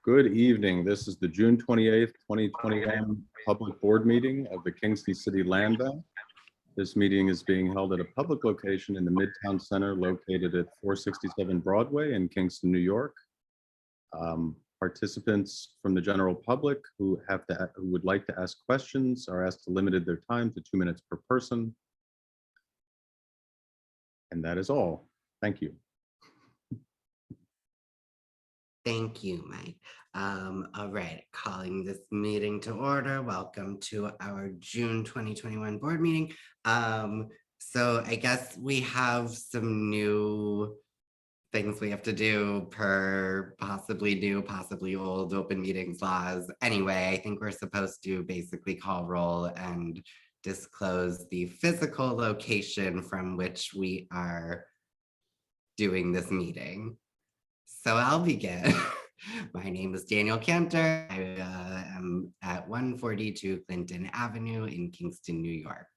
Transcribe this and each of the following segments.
Good evening. This is the June 28th, 2021 public board meeting of the Kingston City Land Bank. This meeting is being held at a public location in the Midtown Center located at 467 Broadway in Kingston, New York. Participants from the general public who would like to ask questions are asked to limit their time to 2 minutes per person. And that is all. Thank you. Thank you, Mike. All right, calling this meeting to order. Welcome to our June 2021 board meeting. So I guess we have some new things we have to do per possibly new, possibly old open meetings laws. Anyway, I think we're supposed to basically call roll and disclose the physical location from which we are doing this meeting. So I'll begin. My name is Daniel Cantor. I am at 142 Clinton Avenue in Kingston, New York.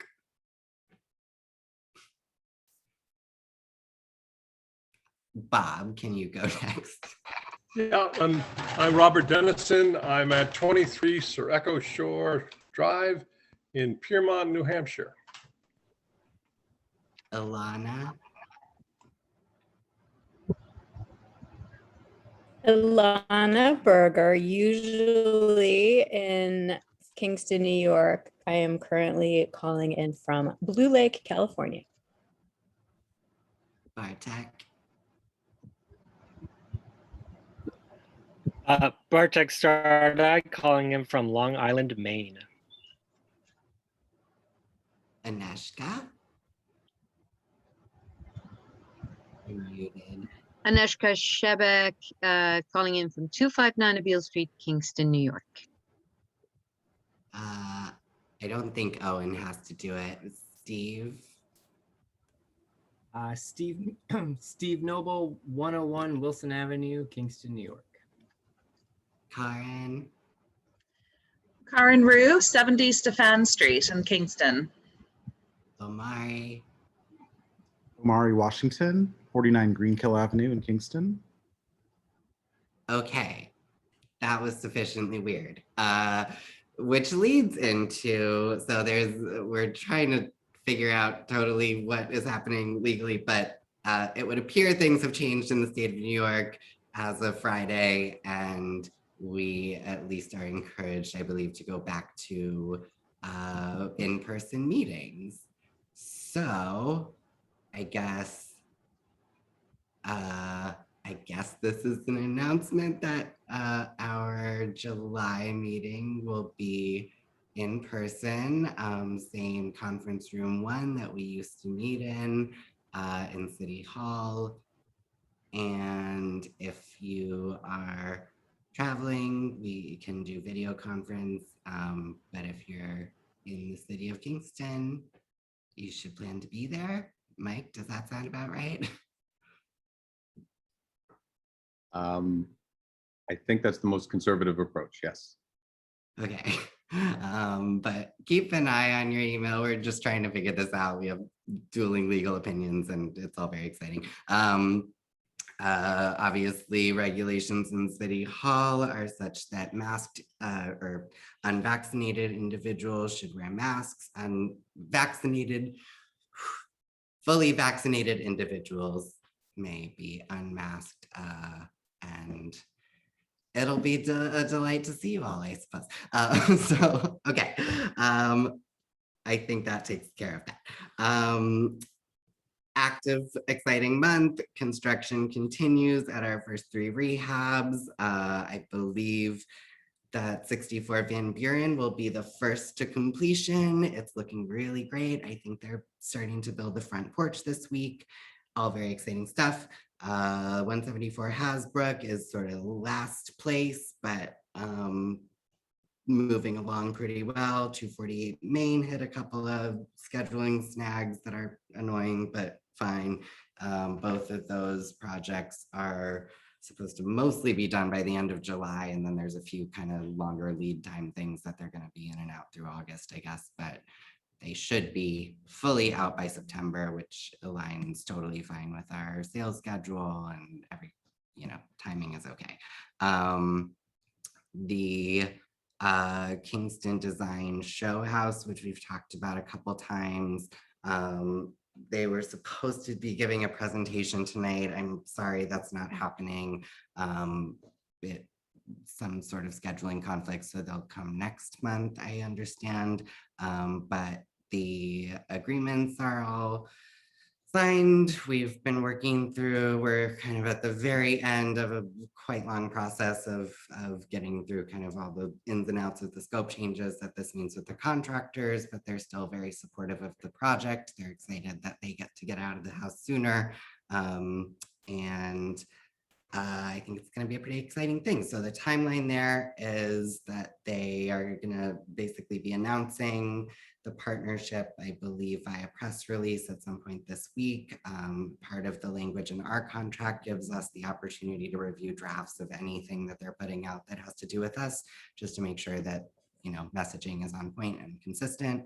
Bob, can you go next? Yeah, I'm Robert Dennison. I'm at 23 Sir Echo Shore Drive in Piermont, New Hampshire. Ilana. Ilana Berger, usually in Kingston, New York. I am currently calling in from Blue Lake, California. Bartek. Bartek Stardai, calling in from Long Island, Maine. Aneshka. You're muted. Aneshka Shebek, calling in from 259 Abeale Street, Kingston, New York. I don't think Owen has to do it. Steve. Steve Noble, 101 Wilson Avenue, Kingston, New York. Karen. Karen Rue, 70 Stefan Street in Kingston. Omari. Omari Washington, 49 Greenkill Avenue in Kingston. Okay, that was sufficiently weird. Which leads into, so we're trying to figure out totally what is happening legally, but it would appear things have changed in the state of New York as of Friday, and we at least are encouraged, I believe, to go back to in-person meetings. So I guess this is an announcement that our July meeting will be in person, same conference room 1 that we used to meet in City Hall. And if you are traveling, we can do video conference. But if you're in the city of Kingston, you should plan to be there. Mike, does that sound about right? I think that's the most conservative approach, yes. Okay, but keep an eye on your email. We're just trying to figure this out. We have dueling legal opinions and it's all very exciting. Obviously, regulations in City Hall are such that masked or unvaccinated individuals should wear masks. Fully vaccinated individuals may be unmasked, and it'll be a delight to see you all, I suppose. So, okay, I think that takes care of that. Active, exciting month. Construction continues at our first 3 rehabs. I believe that 64 Van Buren will be the first to completion. It's looking really great. I think they're starting to build the front porch this week. All very exciting stuff. 174 Hasbrook is sort of last place, but moving along pretty well. 248 Main hit a couple of scheduling snags that are annoying, but fine. Both of those projects are supposed to mostly be done by the end of July, and then there's a few kind of longer lead time things that they're going to be in and out through August, I guess, but they should be fully out by September, which aligns totally fine with our sales schedule, and timing is okay. the Kingston Design Show House, which we've talked about a couple times. They were supposed to be giving a presentation tonight. I'm sorry, that's not happening. Some sort of scheduling conflict, so they'll come next month, I understand. But the agreements are all signed. We've been working through, we're kind of at the very end of a quite long process of getting through kind of all the ins and outs of the scope changes that this means with the contractors, but they're still very supportive of the project. They're excited that they get to get out of the house sooner. I think it's going to be a pretty exciting thing. So the timeline there is that they are going to basically be announcing the partnership, I believe, via press release at some point this week. Part of the language in our contract gives us the opportunity to review drafts of anything that they're putting out that has to do with us, just to make sure that, you know, messaging is on point and consistent.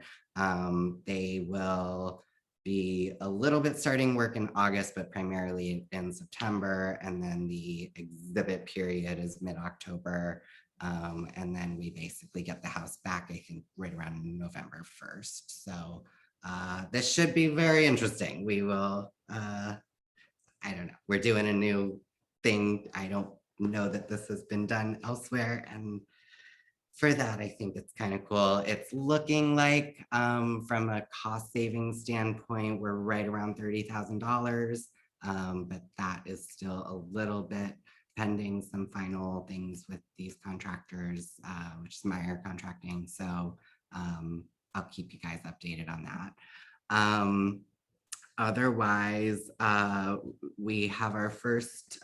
They will be a little bit starting work in August, but primarily in September. And then the exhibit period is mid-October. And then we basically get the house back, I think, right around November 1st. So this should be very interesting. We will, I don't know, we're doing a new thing. I don't know that this has been done elsewhere. And for that, I think it's kind of cool. It's looking like from a cost saving standpoint, we're right around $30,000, but that is still a little bit pending some final things with these contractors, which is Meyer Contracting. So I'll keep you guys updated on that. Otherwise, we have our first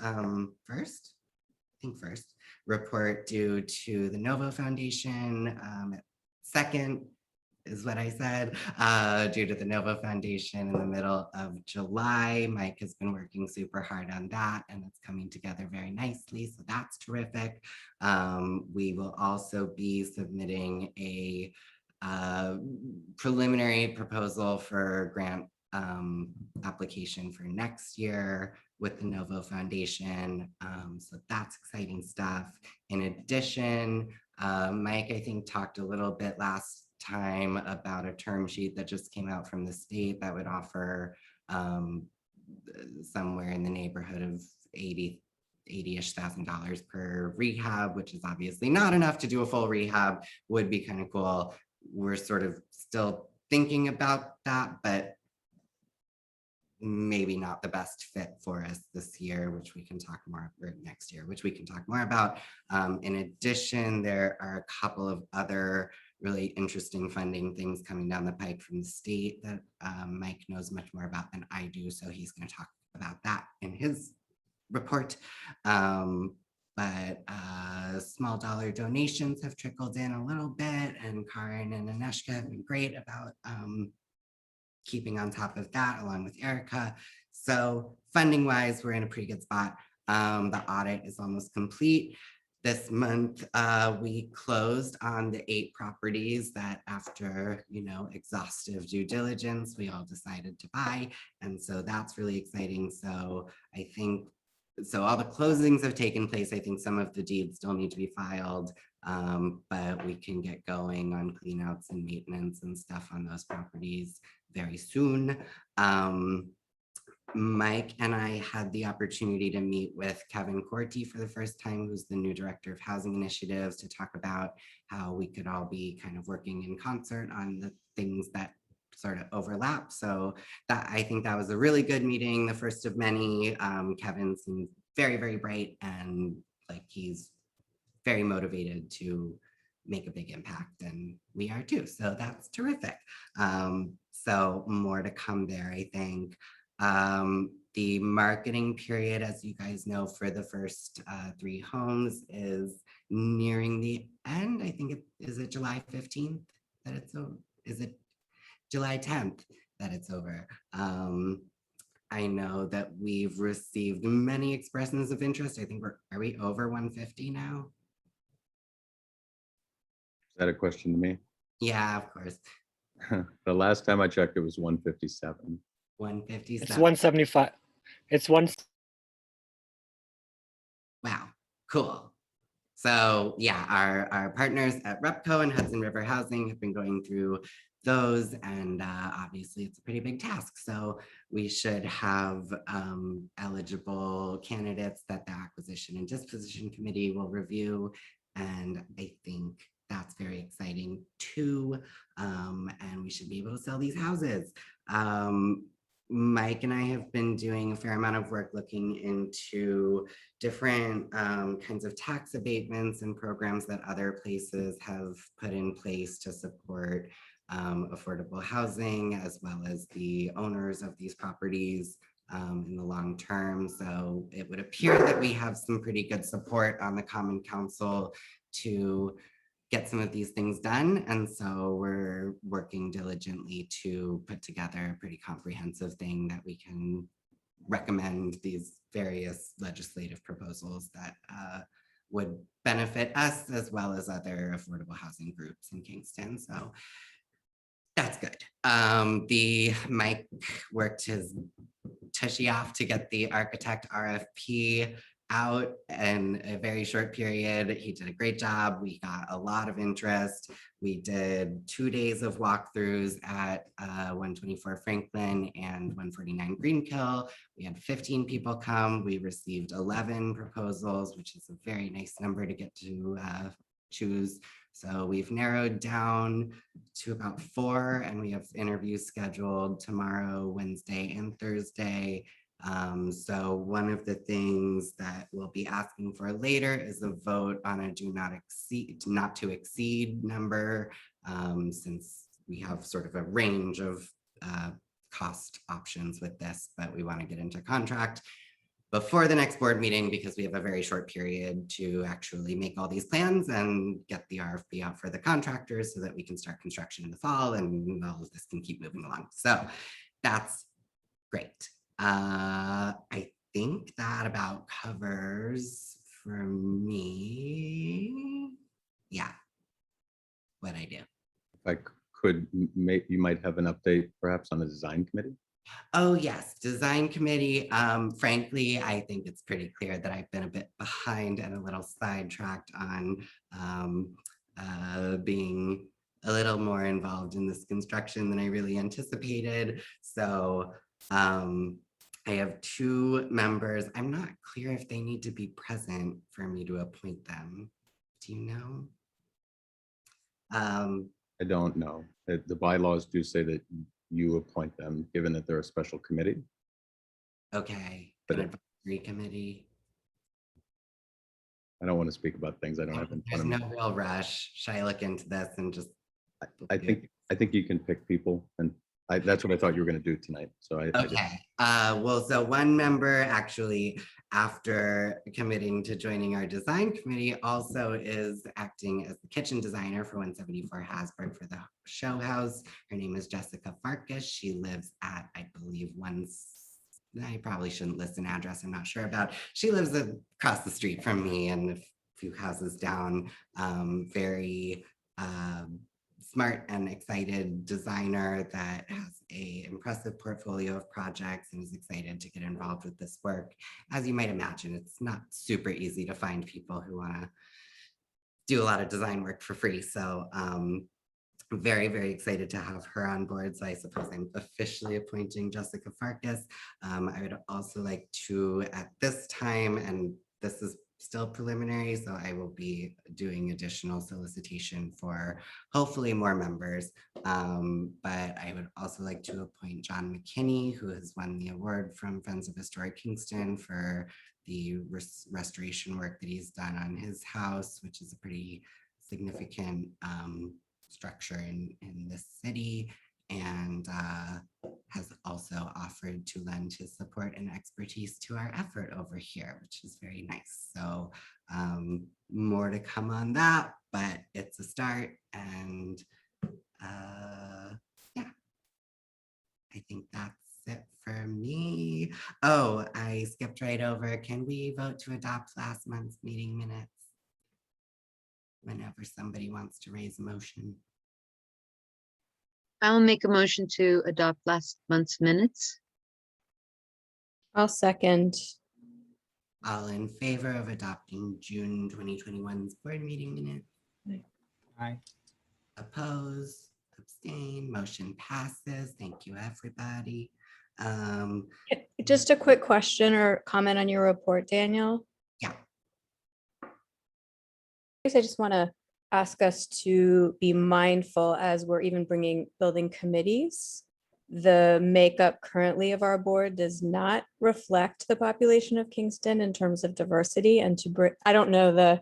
report due to the Novo Foundation. Second is what I said, due to the Novo Foundation in the middle of July. Mike has been working super hard on that and it's coming together very nicely. So that's terrific. We will also be submitting a preliminary proposal for grant application for next year with the Novo Foundation. So that's exciting stuff. In addition, Mike, I think, talked a little bit last time about a term sheet that just came out from the state that would offer somewhere in the neighborhood of $80-ish thousand per rehab, which is obviously not enough to do a full rehab. Would be kind of cool. We're sort of still thinking about that, but maybe not the best fit for us this year, which we can talk more, or next year, which we can talk more about. In addition, there are a couple of other really interesting funding things coming down the pipe from the state that Mike knows much more about than I do. So he's going to talk about that in his report. But small dollar donations have trickled in a little bit, and Karin and Aneshka have been great about keeping on top of that along with Erica. So funding wise, we're in a pretty good spot. The audit is almost complete. This month, we closed on the 8 properties that after, you know, exhaustive due diligence, we all decided to buy. And so that's really exciting. So I think, so all the closings have taken place. I think some of the deeds still need to be filed, but we can get going on cleanouts and maintenance and stuff on those properties very soon. Mike and I had the opportunity to meet with Kevin Corti for the first time, who's the new director of housing initiatives, to talk about how we could all be kind of working in concert on the things that sort of overlap. So that, I think that was a really good meeting, the first of many. Kevin seems very, very bright and like he's very motivated to make a big impact, and we are too. So that's terrific. So more to come there, I think. The marketing period, as you guys know, for the first 3 homes is nearing the end. I think is it July 15th that it's over? Is it July 10th that it's over? I know that we've received many expressions of interest. I think are we over 150 now? Is that a question to me? Yeah, of course. The last time I checked, it was 157. 157. It's 175. It's one. Wow, cool. So yeah, our partners at Repco and Hudson River Housing have been going through those, and obviously it's a pretty big task. So we should have eligible candidates that the Acquisition and Disposition Committee will review. And I think that's very exciting too. And we should be able to sell these houses. Mike and I have been doing a fair amount of work looking into different kinds of tax abatements and programs that other places have put in place to support affordable housing, as well as the owners of these properties in the long term. So it would appear that we have some pretty good support on the Common Council to get some of these things done. And so we're working diligently to put together a pretty comprehensive thing that we can recommend these various legislative proposals that would benefit us as well as other affordable housing groups in Kingston. So that's good. The Mike worked his tushy off to get the architect RFP out in a very short period. He did a great job. We got a lot of interest. We did 2 days of walkthroughs at 124 Franklin and 149 Greenkill. We had 15 people come. We received 11 proposals, which is a very nice number to get to choose. So we've narrowed down to about 4, and we have interviews scheduled tomorrow, Wednesday, and Thursday. So one of the things that we'll be asking for later is a vote on a not to exceed number, since we have sort of a range of cost options with this, but we want to get into contract before the next board meeting because we have a very short period to actually make all these plans and get the RFP out for the contractors so that we can start construction in the fall and all of this can keep moving along. So that's great. I think that about covers for me. Yeah, what I do. If I could, you might have an update perhaps on the design committee. Oh, yes, design committee. Frankly, I think it's pretty clear that I've been a bit behind and a little sidetracked on being a little more involved in this construction than I really anticipated. So I have 2 members. I'm not clear if they need to be present for me to appoint them. Do you know? I don't know. The bylaws do say that you appoint them, given that they're a special committee. Okay, But an advisory committee. I don't want to speak about things I don't have in There's front of me. no real rush. Should I look into this and just? I think you can pick people, and that's what I thought you were going to do tonight. So I just, Okay, well, so one member actually, after committing to joining our design committee, also is acting as the kitchen designer for 174 Hasbrook for the show house. Her name is Jessica Farkas. She lives at, I believe, I probably shouldn't list an address I'm not sure about. She lives across the street from me and a few houses down. Very smart and excited designer that has an impressive portfolio of projects and is excited to get involved with this work. As you might imagine, it's not super easy to find people who want to do a lot of design work for free. So I'm very, very excited to have her on board. So I suppose I'm officially appointing Jessica Farkas. I would also like to, at this time, and this is still preliminary, so I will be doing additional solicitation for hopefully more members. But I would also like to appoint John McKinney, who has won the award from Friends of Historic Kingston for the restoration work that he's done on his house, which is a pretty significant structure in this city, and has also offered to lend his support and expertise to our effort over here, which is very nice. So more to come on that, but it's a start. And yeah, I think that's it for me. Oh, I skipped right over. Can we vote to adopt last month's meeting minutes? Whenever somebody wants to raise a motion. I'll make a motion to adopt last month's minutes. I'll second. All in favor of adopting June 2021's board meeting minutes? Aye. Oppose, abstain, motion passes. Thank you, everybody. Just a quick question or comment on your report, Daniel. Yeah. I guess I just want to ask us to be mindful as we're even bringing building committees. The makeup currently of our board does not reflect the population of Kingston in terms of diversity, and to bring, I don't know the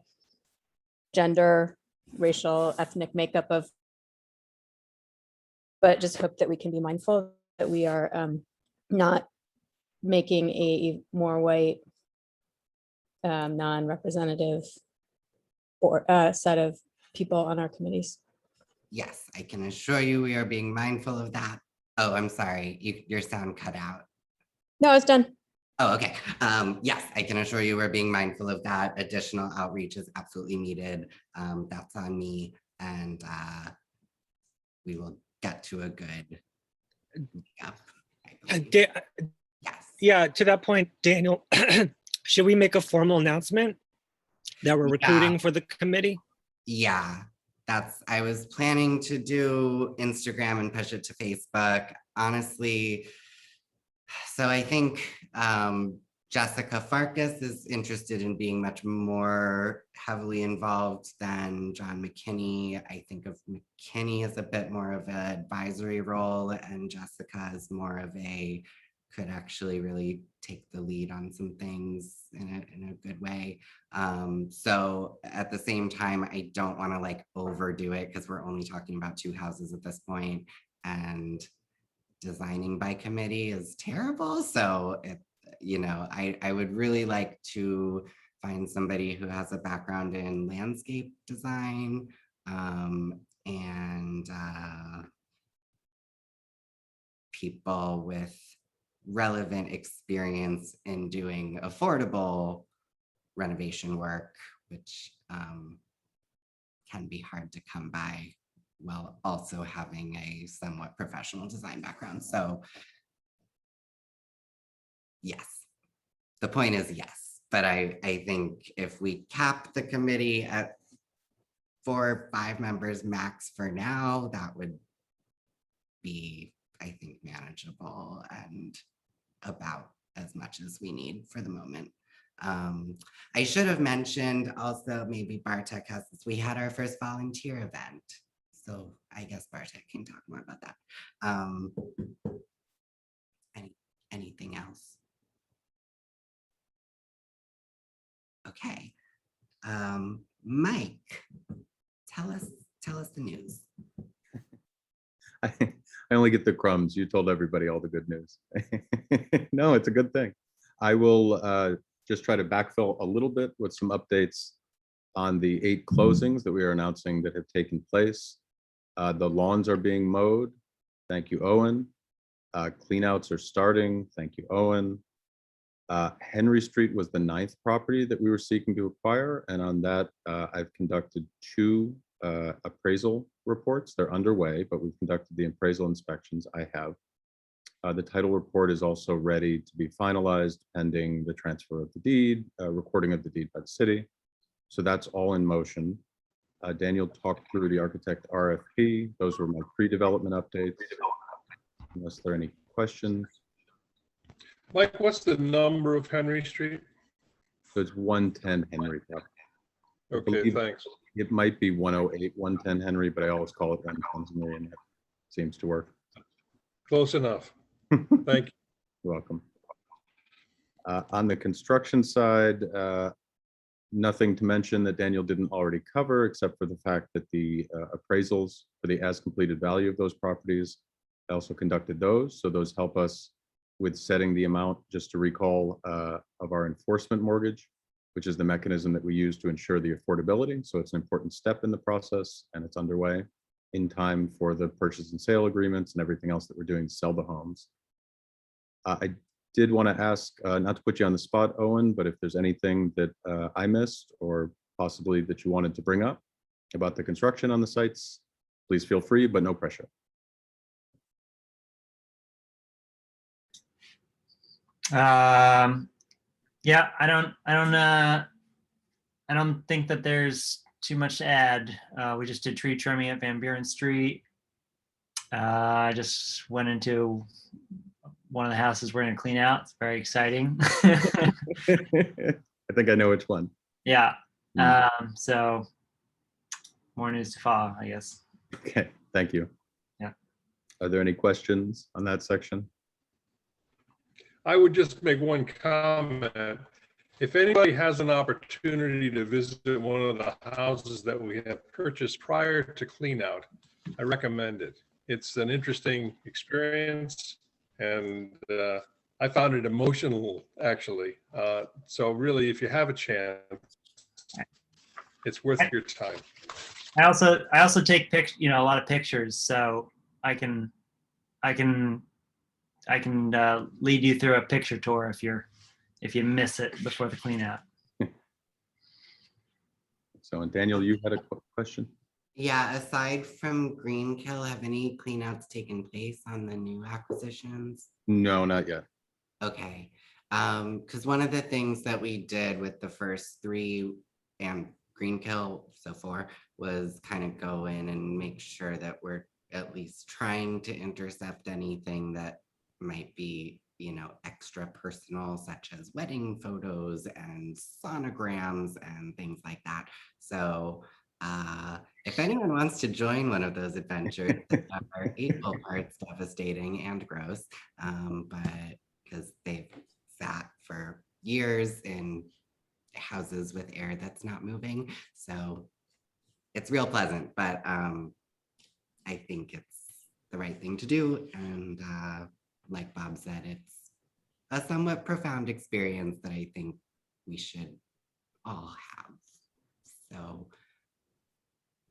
gender, racial, ethnic makeup of, but just hope that we can be mindful that we are not making a more white, non-representative or set of people on our committees. Yes, I can assure you we are being mindful of that. Oh, I'm sorry, your sound cut out. No, it's done. Oh, okay. Yes, I can assure you we're being mindful of that. Additional outreach is absolutely needed. That's on me, and we will get to a good. Yep, I believe. Yes. Yeah, to that point, Daniel, should we make a formal announcement that we're recruiting for the committee? Yeah, I was planning to do Instagram and push it to Facebook, honestly. So I think Jessica Farkas is interested in being much more heavily involved than John McKinney. I think of McKinney as a bit more of an advisory role, and Jessica is more of a, could actually really take the lead on some things in a good way. So at the same time, I don't want to like overdo it because we're only talking about 2 houses at this point, and designing by committee is terrible. So I would really like to find somebody who has a background in landscape design and people with relevant experience in doing affordable renovation work, which can be hard to come by while also having a somewhat professional design background. So yes, the point is yes, but I think if we cap the committee at 4 or 5 members max for now, that would be, I think, manageable and about as much as we need for the moment. I should have mentioned also, maybe Bartek has this, we had our first volunteer event. So I guess Bartek can talk more about that. Anything else? Okay. Mike, tell us the news. I only get the crumbs. You told everybody all the good news. No, it's a good thing. I will just try to backfill a little bit with some updates on the 8 closings that we are announcing that have taken place. The lawns are being mowed. Thank you, Owen. Cleanouts are starting. Thank you, Owen. Henry Street was the 9th property that we were seeking to acquire. And on that, I've conducted 2 appraisal reports. They're underway, but we've conducted the appraisal inspections. I have. The title report is also ready to be finalized pending the transfer of the deed, recording of the deed by the city. So that's all in motion. Daniel talked through the architect RFP. Those were my pre-development updates. Unless there are any questions. Mike, what's the number of Henry Street? So it's 110 Henry. Okay, thanks. It might be 108, 110 Henry, but I always call it 110 Henry, and it seems to work. Close enough. Thank you. You're welcome. On the construction side, nothing to mention that Daniel didn't already cover, except for the fact that the appraisals for the as-completed value of those properties, I also conducted those. So those help us with setting the amount, just to recall, of our enforcement mortgage, which is the mechanism that we use to ensure the affordability. So it's an important step in the process, and it's underway in time for the purchase and sale agreements and everything else that we're doing to sell the homes. I did want to ask, not to put you on the spot, Owen, but if there's anything that I missed or possibly that you wanted to bring up about the construction on the sites, please feel free, but no pressure. Yeah, I don't think that there's too much to add. We just did tree trimming at Van Buren Street. I just went into one of the houses we're gonna clean out. It's very exciting. I think I know which one. Yeah. So more news to follow, I guess. Okay, thank you. Yeah. Are there any questions on that section? I would just make one comment. If anybody has an opportunity to visit one of the houses that we have purchased prior to clean out, I recommend it. It's an interesting experience, and I found it emotional, actually. So really, if you have a chance, it's worth your time. I also take a lot of pictures, so I can lead you through a picture tour if you miss it before the clean out. So, and Daniel, you had a question? Yeah, aside from Greenkill, have any cleanouts taken place on the new acquisitions? No, not yet. Okay, because one of the things that we did with the first 3 and Greenkill so far was kind of go in and make sure that we're at least trying to intercept anything that might be, extra personal, such as wedding photos and sonograms and things like that. So if anyone wants to join one of those adventures that are equal parts devastating and gross, but because they've sat for years in houses with air that's not moving, so it's real pleasant, but I think it's the right thing to do, and like Bob said, it's a somewhat profound experience that I think we should all have. So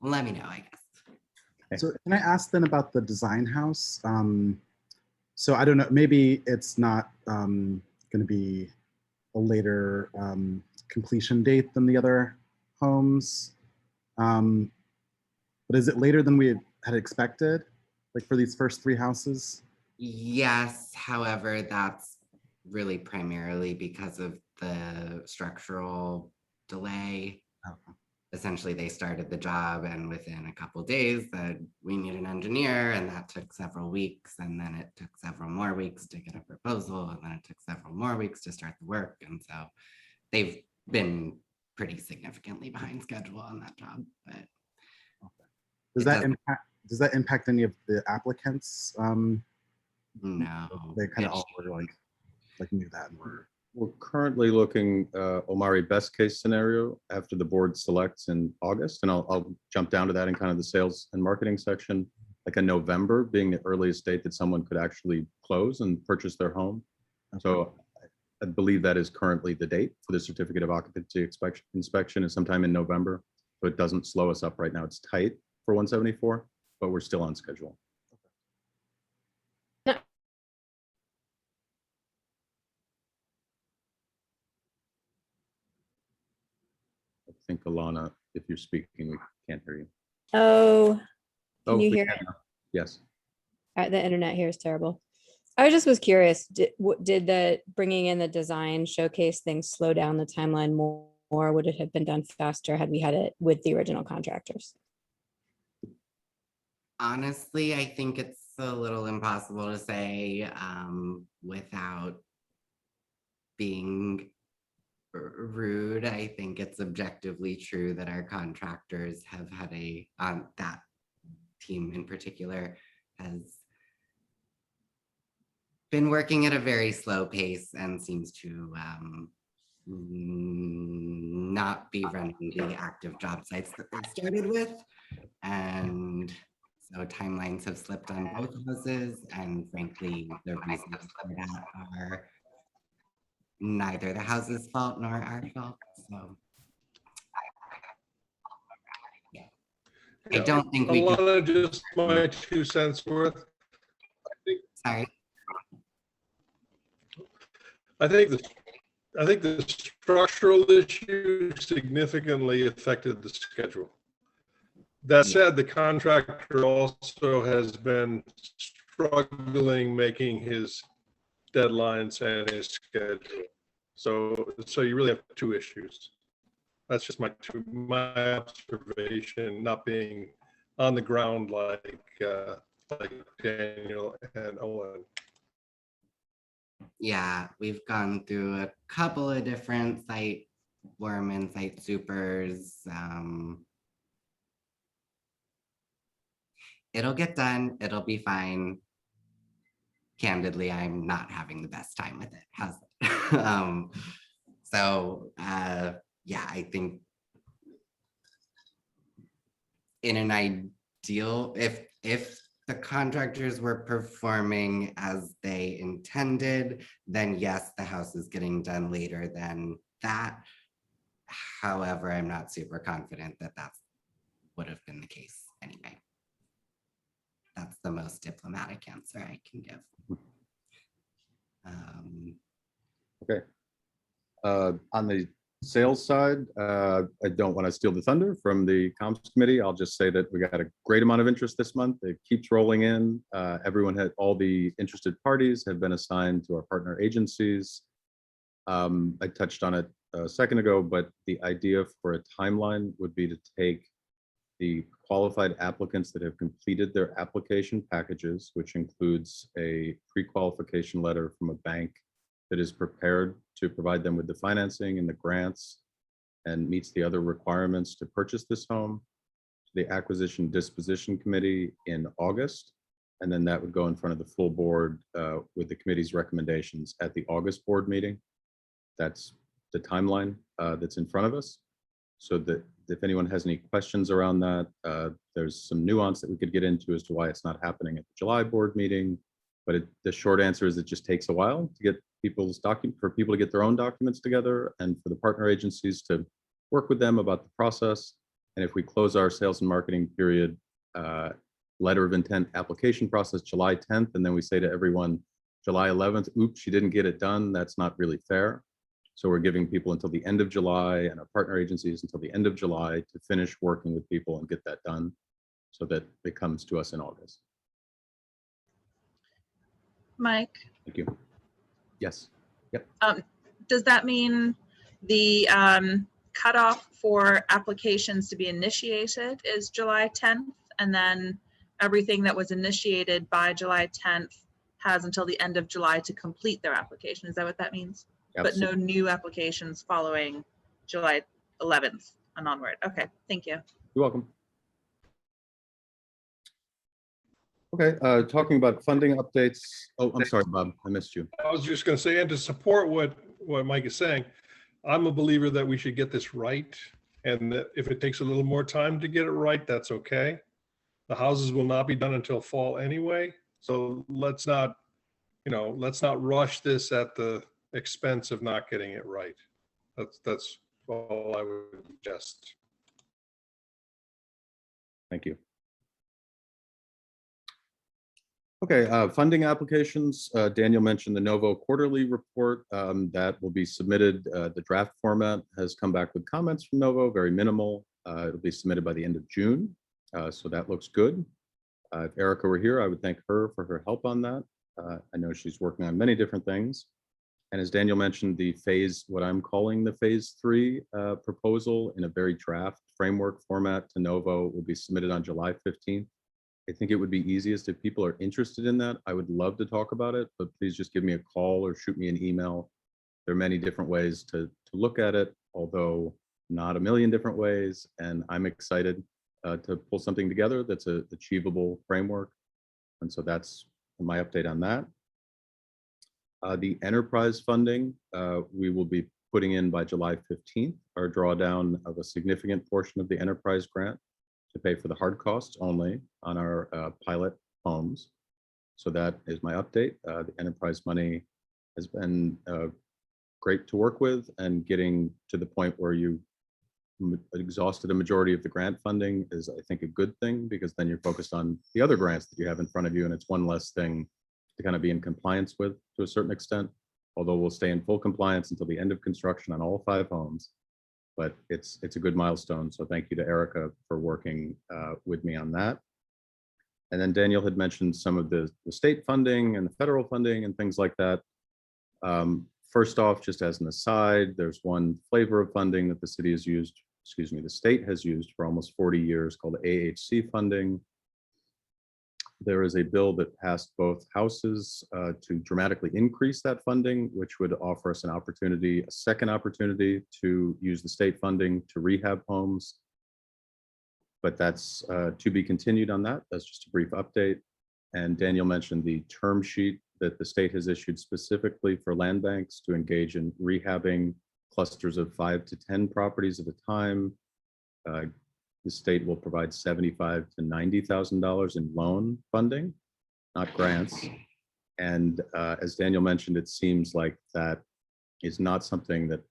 let me know, I guess. So can I ask then about the design house? So I don't know, maybe it's not going to be a later completion date than the other homes. But is it later than we had expected, like for these first 3 houses? Yes, however, that's really primarily because of the structural delay. Okay. Essentially, they started the job, and within a couple days said we need an engineer, and that took several weeks, and then it took several more weeks to get a proposal, and then it took several more weeks to start the work, and so they've been pretty significantly behind schedule on that job. But does that impact any of the applicants? No, They kind of all were like knew that and were. We're currently looking, Omari, best case scenario after the board selects in August, and I'll jump down to that in kind of the sales and marketing section, like a November being the earliest date that someone could actually close and purchase their home. So I believe that is currently the date for the certificate of occupancy inspection is sometime in November. So it doesn't slow us up right now. It's tight for 174, but we're still on schedule. I think Alana, if you're speaking, we can't hear you. Oh, can you we hear can it? now. Yes. The internet here is terrible. I was curious, did the bringing in the design showcase things slow down the timeline more, or would it have been done faster had we had it with the original contractors? honestly, I think it's a little impossible to say without being rude. I think it's objectively true that our contractors have had that team in particular has been working at a very slow pace and seems to not be running the active job sites that they started with. And so timelines have slipped on both houses, and frankly, the reasons for that are neither the house's fault nor our fault. So yeah, I don't think we A can. lot of just my 2 cents worth. Sorry. I think the structural issue significantly affected the schedule. That said, the contractor also has been struggling making his deadlines and his schedule. So you really have two issues. That's just my observation, not being on the ground like Daniel and Owen. Yeah, we've gone through a couple of different site worm and site supers. It'll get done. It'll be fine. Candidly, I'm not having the best time with it. How's it? Yeah, I think in an ideal, if the contractors were performing as they intended, then yes, the house is getting done later than that. However, I'm not super confident that that would have been the case anyway. That's the most diplomatic answer I can give. Okay. On the sales side, I don't want to steal the thunder from the comms committee. I'll just say that we got a great amount of interest this month. It keeps rolling in. All the interested parties have been assigned to our partner agencies. I touched on it a second ago, but the idea for a timeline would be to take the qualified applicants that have completed their application packages, which includes a pre-qualification letter from a bank that is prepared to provide them with the financing and the grants and meets the other requirements to purchase this home, to the acquisition disposition committee in August. And then that would go in front of the full board with the committee's recommendations at the August board meeting. That's the timeline that's in front of us. So that if anyone has any questions around that, there's some nuance that we could get into as to why it's not happening at the July board meeting. But the short answer is it just takes a while to get for people to get their own documents together and for the partner agencies to work with them about the process. And if we close our sales and marketing period, letter of intent application process July 10th, and then we say to everyone, July 11th, oops, you didn't get it done, that's not really fair. So we're giving people until the end of July and our partner agencies until the end of July to finish working with people and get that done so that it comes to us in August. Mike, Thank you. Yes. Yep. does that mean the cutoff for applications to be initiated is July 10th? And then everything that was initiated by July 10th has until the end of July to complete their application. Is that what that means? Absolutely. But no new applications following July 11th and onward. Okay, thank you. You're welcome. Okay, talking about funding updates. Oh, I'm sorry, Bob, I missed you. I was just going to say, and to support what Mike is saying, I'm a believer that we should get this right. And that if it takes a little more time to get it right, that's okay. The houses will not be done until fall anyway. So let's not rush this at the expense of not getting it right. That's all I would suggest. Thank you. Okay, funding applications. Daniel mentioned the Novo quarterly report that will be submitted. The draft format has come back with comments from Novo, very minimal. It'll be submitted by the end of June. So that looks good. If Erica were here, I would thank her for her help on that. I know she's working on many different things. And as Daniel mentioned, what I'm calling the phase 3 proposal in a very draft framework format to Novo will be submitted on July 15th. I think it would be easiest if people are interested in that. I would love to talk about it, but please just give me a call or shoot me an email. There are many different ways to look at it, although not a million different ways. And I'm excited to pull something together that's an achievable framework. And so that's my update on that. The enterprise funding, we will be putting in by July 15th, our drawdown of a significant portion of the enterprise grant to pay for the hard costs only on our pilot homes. So that is my update. The enterprise money has been great to work with, and getting to the point where you exhausted a majority of the grant funding is, I think, a good thing, because then you're focused on the other grants that you have in front of you, and it's one less thing to kind of be in compliance with to a certain extent, although we'll stay in full compliance until the end of construction on all 5 homes. But it's a good milestone. So thank you to Erica for working with me on that. And then Daniel had mentioned some of the state funding and the federal funding and things like that. First off, just as an aside, there's one flavor of funding that the city has used, excuse me, the state has used for almost 40 years called AHC funding. There is a bill that passed both houses to dramatically increase that funding, which would offer us an opportunity, a second opportunity to use the state funding to rehab homes. But that's to be continued on that. That's just a brief update. And Daniel mentioned the term sheet that the state has issued specifically for land banks to engage in rehabbing clusters of 5 to 10 properties at a time. The state will provide $75,000 to $90,000 in loan funding, not grants. And as Daniel mentioned, it seems like that is not something that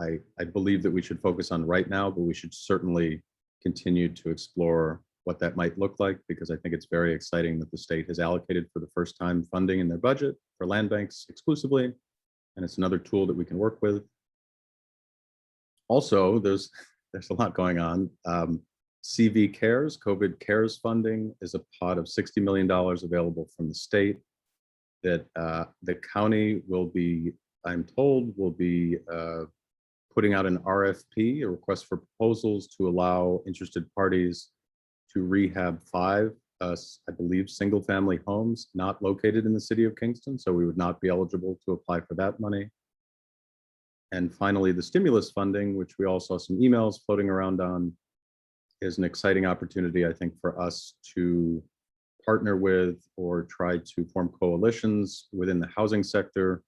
I believe that we should focus on right now, but we should certainly continue to explore what that might look like, because I think it's very exciting that the state has allocated for the first time funding in their budget for land banks exclusively. And it's another tool that we can work with. Also, there's a lot going on. CV Cares, COVID Cares funding is a pot of $60 million available from the state that the county will be, I'm told, will be putting out an RFP, a request for proposals, to allow interested parties to rehab 5, I believe, single family homes not located in the city of Kingston. So we would not be eligible to apply for that money. And finally, the stimulus funding, which we all saw some emails floating around on, is an exciting opportunity, I think, for us to partner with or try to form coalitions within the housing sector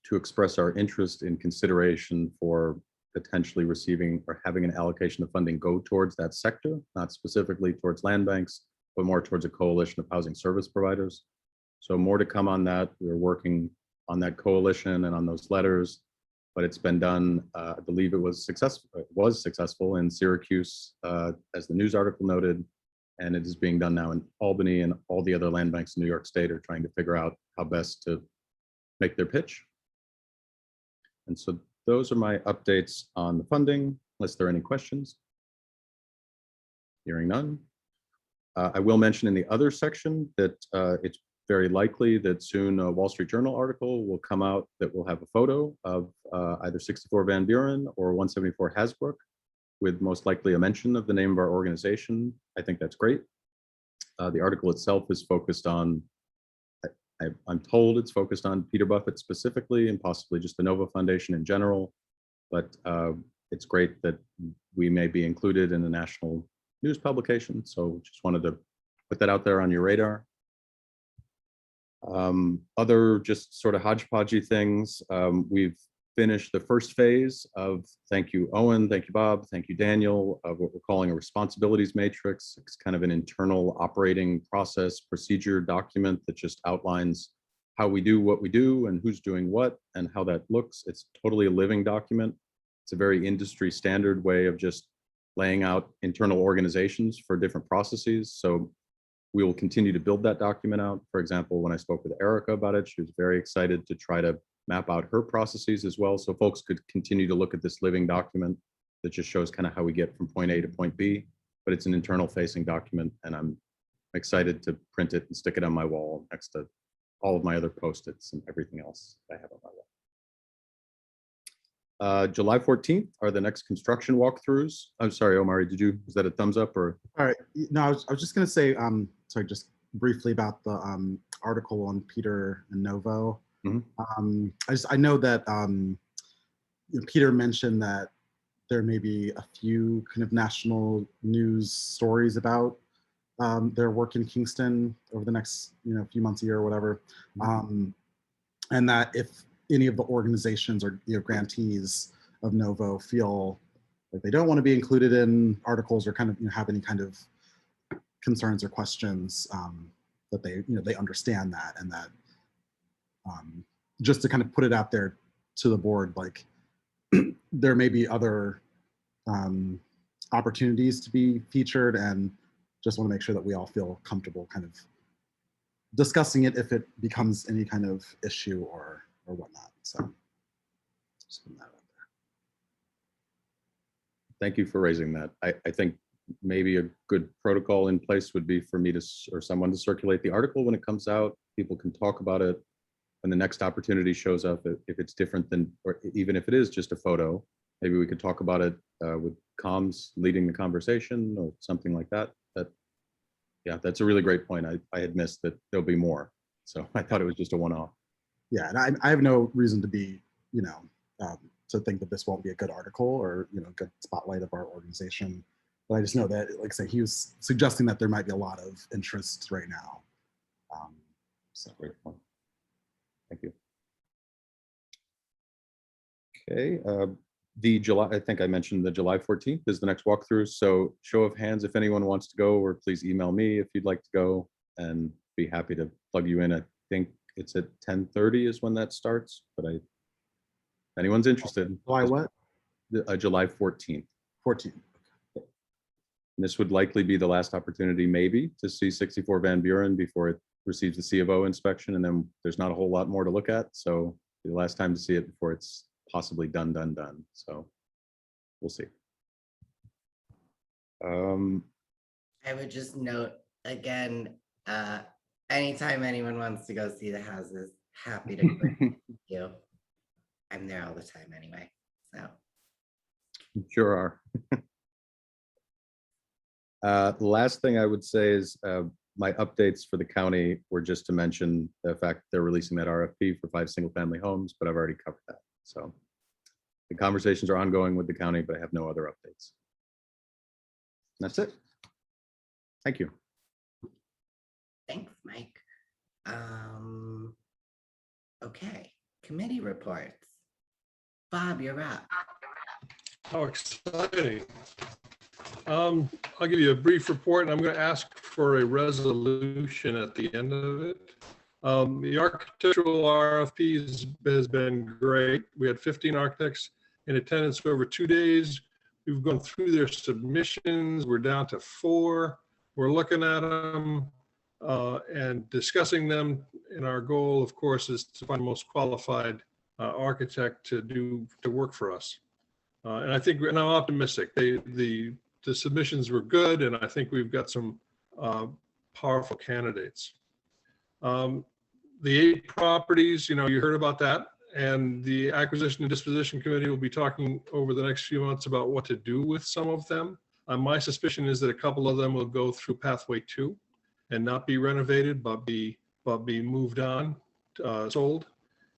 to express our interest in consideration for potentially receiving or having an allocation of funding go towards that sector, not specifically towards land banks, but more towards a coalition of housing service providers. So more to come on that. We're working on that coalition and on those letters, but it's been done. I believe it was successful in Syracuse, as the news article noted, and it is being done now in Albany, and all the other land banks in New York State are trying to figure out how best to make their pitch. And so those are my updates on the funding, unless there are any questions. Hearing none. I will mention in the other section that it's very likely that soon a Wall Street Journal article will come out that will have a photo of either 64 Van Buren or 174 Hasbrook, with most likely a mention of the name of our organization. I think that's great. The article itself is focused on, I'm told it's focused on Peter Buffett specifically, and possibly just the Nova Foundation in general, but it's great that we may be included in a national news publication. So just wanted to put that out there on your radar. Other just sort of hodgepodgey things. We've finished the first phase of, thank you, Owen, thank you, Bob, thank you, Daniel, of what we're calling a responsibilities matrix. It's kind of an internal operating process procedure document that just outlines how we do what we do and who's doing what and how that looks. It's totally a living document. It's a very industry standard way of just laying out internal organizations for different processes. So we will continue to build that document out. For example, when I spoke with Erica about it, she was very excited to try to map out her processes as well, so folks could continue to look at this living document that just shows kind of how we get from point A to point B, but it's an internal facing document, and I'm excited to print it and stick it on my wall next to all of my other Post-its and everything else I have on my wall. July 14th are the next construction walkthroughs. I'm sorry, Omari, was that a thumbs up or? All right, no, I was just gonna say, sorry, just briefly about the article on Peter and Novo. Mm-hmm. I know that Peter mentioned that there may be a few kind of national news stories about their work in Kingston over the next few months, a year, or whatever, and that if any of the organizations or grantees of Novo feel like they don't want to be included in articles or kind of have any kind of concerns or questions, that they understand that, and that just to kind of put it out there to the board, like there may be other opportunities to be featured, and just want to make sure that we all feel comfortable kind of discussing it if it becomes any kind of issue or whatnot. So just putting that out there. Thank you for raising that. I think maybe a good protocol in place would be for me to, or someone to circulate the article when it comes out. People can talk about it. when the next opportunity shows up, if it's different than, or even if it is just a photo, maybe we could talk about it with comms leading the conversation or something like that. Yeah, that's a really great point. I had missed that there'll be more. So I thought it was just a one-off. Yeah, and I have no reason to be, to think that this won't be a good article or, good spotlight of our organization. But I just know that, like I say, he was suggesting that there might be a lot of interest right now. So Great point. Thank you. Okay, I think I mentioned the July 14th is the next walkthrough. So show of hands if anyone wants to go, or please email me if you'd like to go, and be happy to plug you in. I think it's at 10:30 is when that starts, but if anyone's interested. Why what? July 14th. 14. And this would likely be the last opportunity maybe to see 64 Van Buren before it receives the C of O inspection, and then there's not a whole lot more to look at. So the last time to see it before it's possibly done. So we'll see. I would just note again, anytime anyone wants to go see the houses, happy to bring you. I'm there all the time anyway, so. Sure are. Last thing I would say is my updates for the county were just to mention the fact they're releasing that RFP for 5 single-family homes, but I've already covered that. So the conversations are ongoing with the county, but I have no other updates. And that's it. Thank you. Thanks, Mike. Okay, committee reports. Bob, you're up. How exciting. I'll give you a brief report, and I'm going to ask for a resolution at the end of it. The architectural RFP has been great. We had 15 architects in attendance for over 2 days. We've gone through their submissions. We're down to 4. We're looking at them and discussing them. And our goal, of course, is to find the most qualified architect to work for us. And I think, and I'm optimistic. The submissions were good, and I think we've got some powerful candidates. The 8 properties, you heard about that, and the Acquisition and Disposition Committee will be talking over the next few months about what to do with some of them. My suspicion is that a couple of them will go through Pathway 2 and not be renovated, but be moved on, sold,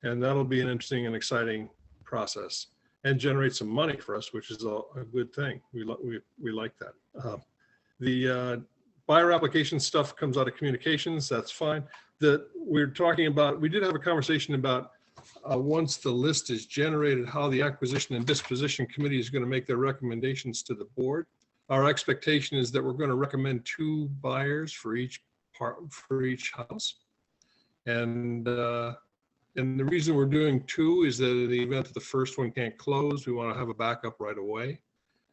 and that'll be an interesting and exciting process and generate some money for us, which is a good thing. We like that. The buyer application stuff comes out of communications. That's fine. We're talking about, we did have a conversation about once the list is generated, how the Acquisition and Disposition Committee is going to make their recommendations to the board. Our expectation is that we're going to recommend 2 buyers for each house. And the reason we're doing 2 is that in the event that the first one can't close, we want to have a backup right away.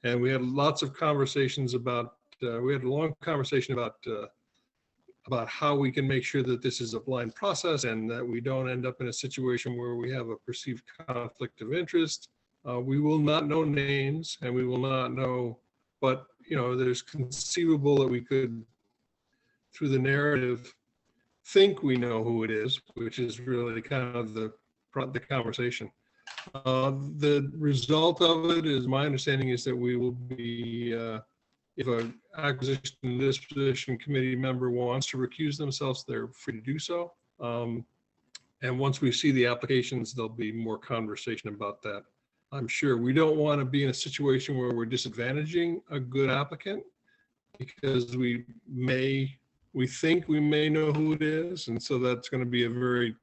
And we had lots of conversations about, we had a long conversation about how we can make sure that this is a blind process and that we don't end up in a situation where we have a perceived conflict of interest. We will not know names, and we will not know, but there's conceivable that we could, through the narrative, think we know who it is, which is really kind of the conversation. The result of it is, my understanding is that we will be, if an Acquisition and Disposition Committee member wants to recuse themselves, they're free to do so. And once we see the applications, there'll be more conversation about that. I'm sure we don't want to be in a situation where we're disadvantaging a good applicant because we think we may know who it is. And so that's going to be a very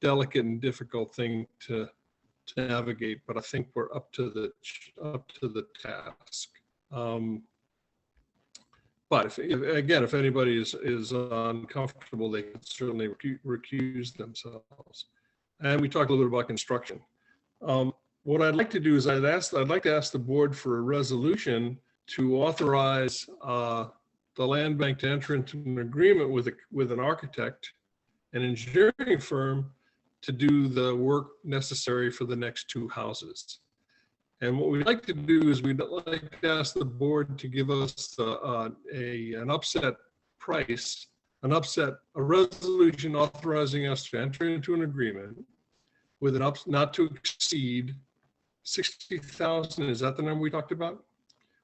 delicate and difficult thing to navigate, but I think we're up to the task. But if anybody is uncomfortable, they can certainly recuse themselves. And we talked a little bit about construction. What I'd like to do is I'd like to ask the board for a resolution to authorize the land bank to enter into an agreement with an architect, an engineering firm, to do the work necessary for the next 2 houses. And what we'd like to do is we'd like to ask the board to give us an upset price a resolution authorizing us to enter into an agreement with not to exceed 60,000, is that the number we talked about?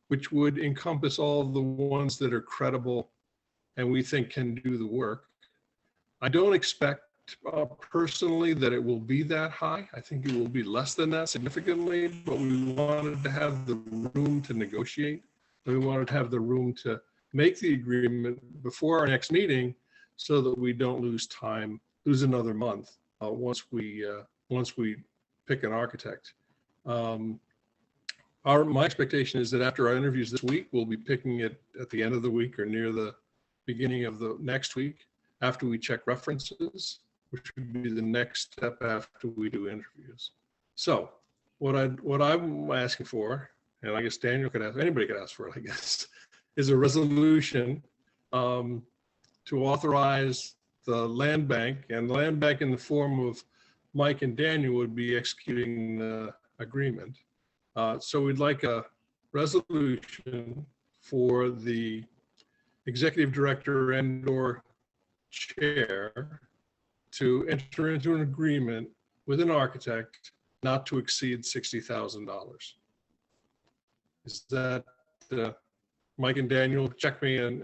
Which would encompass all the ones that are credible and we think can do the work. I don't expect personally that it will be that high. I think it will be less than that significantly, but we wanted to have the room to negotiate. We wanted to have the room to make the agreement before our next meeting so that we don't lose time, lose another month once we pick an architect. My expectation is that after our interviews this week, we'll be picking it at the end of the week or near the beginning of the next week after we check references, which would be the next step after we do interviews. So what I'm asking for, and I guess Daniel could ask, anybody could ask for it, I guess, is a resolution to authorize the land bank, and the land bank in the form of Mike and Daniel would be executing the agreement. So we'd like a resolution for the executive director and/or chair to enter into an agreement with an architect not to exceed $60,000. Is that Mike and Daniel, check me and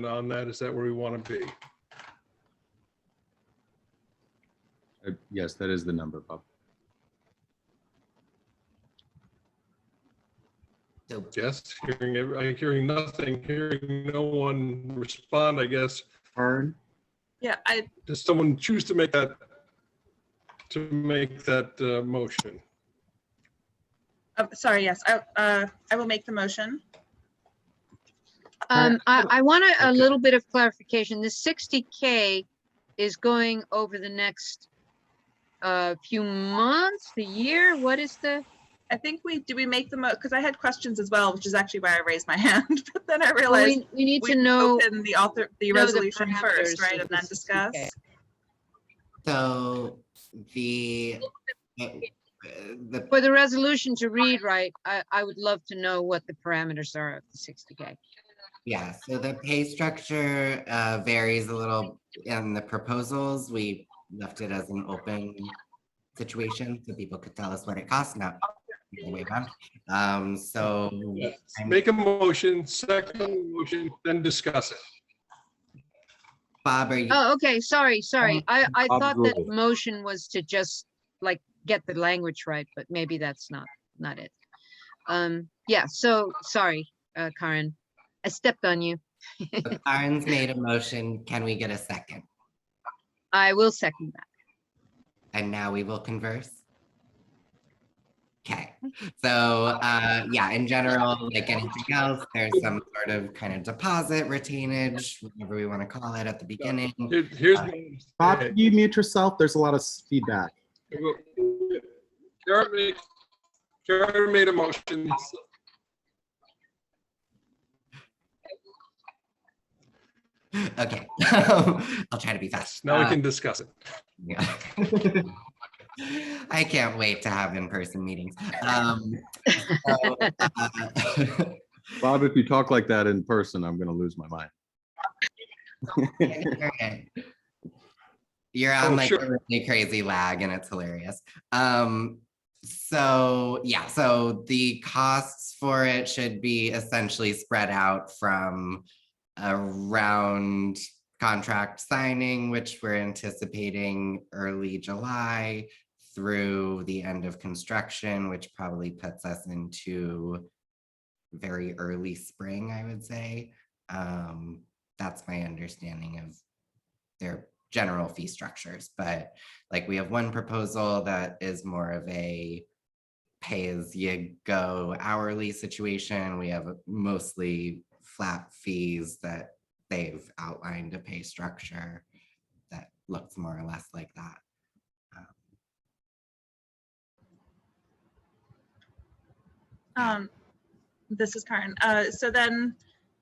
on that, is that where we want to be? Yes, that is the number, Bob. Yes, hearing nothing, hearing no one respond, I guess. Aaron? Yeah, Does someone choose to make that motion? sorry, yes, I will make the motion. I want a Okay. little bit of clarification. The 60K is going over the next few months, a year? What is the? I think we make the because I had questions as well, which is actually why I raised my hand. But then I Well, realized we need to we know open the know the resolution first, parameters right, of and the then discuss. 60K. So For the resolution to read right, I would love to know what the parameters are of the 60K. yeah, so the pay structure varies a little in the proposals. We left it as an open situation so people could tell us what it costs, not the other way around. So Make a motion, second motion, then discuss it. Bob, are you? Oh, okay, sorry. I Bob's thought that rules. motion was to just like get the language right, but maybe that's not it. Yeah, so sorry, Karen, I stepped on you. Aaron's made a motion. Can we get a second? I will second that. And now we will converse. Okay, so yeah, in general, like anything else, there's some sort of kind of deposit, retainage, whatever we want to call it at the beginning. Here's Bob, can you mute yourself? There's a lot of feedback. Karen made a motion. Okay, I'll try to be fast. Now we can discuss it. Yeah. I can't wait to have in-person meetings. So, Bob, if you talk like that in person, I'm going to lose my mind. okay. You're on like sure. a really crazy lag and it's hilarious. So yeah, so the costs for it should be essentially spread out from around contract signing, which we're anticipating early July, through the end of construction, which probably puts us into very early spring, I would say. That's my understanding of their general fee structures, but like we have one proposal that is more of a pay as you go hourly situation. We have mostly flat fees that they've outlined a pay structure that looks more or less like that. This is Karen. So then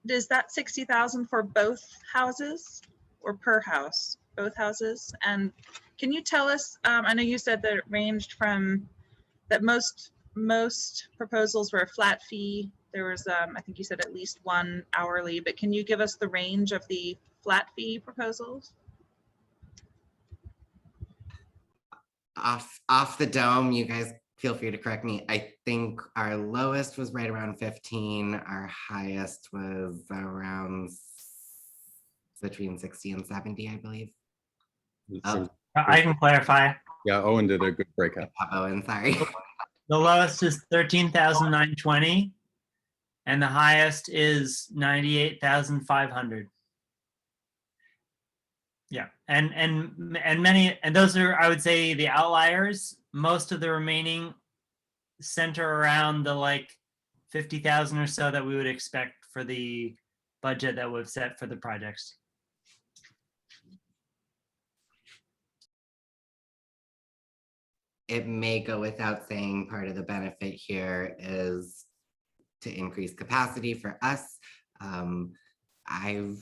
is that 60,000 for both houses or per house? Both houses? And can you tell us, I know you said that it ranged from that most proposals were a flat fee. There was, I think you said at least one hourly, but can you give us the range of the flat fee proposals? Off the dome, you guys feel free to correct me. I think our lowest was right around 15. Our highest was around between 60 and 70, I believe. It Oh. seems- I can clarify. Yeah, Owen did a good breakout. Owen, sorry. The lowest is 13,920 and the highest is 98,500. Yeah, and many, and those are, I would say, the outliers. Most of the remaining center around the like 50,000 or so that we would expect for the budget that we've set for the projects. It may go without saying, part of the benefit here is to increase capacity for us. I've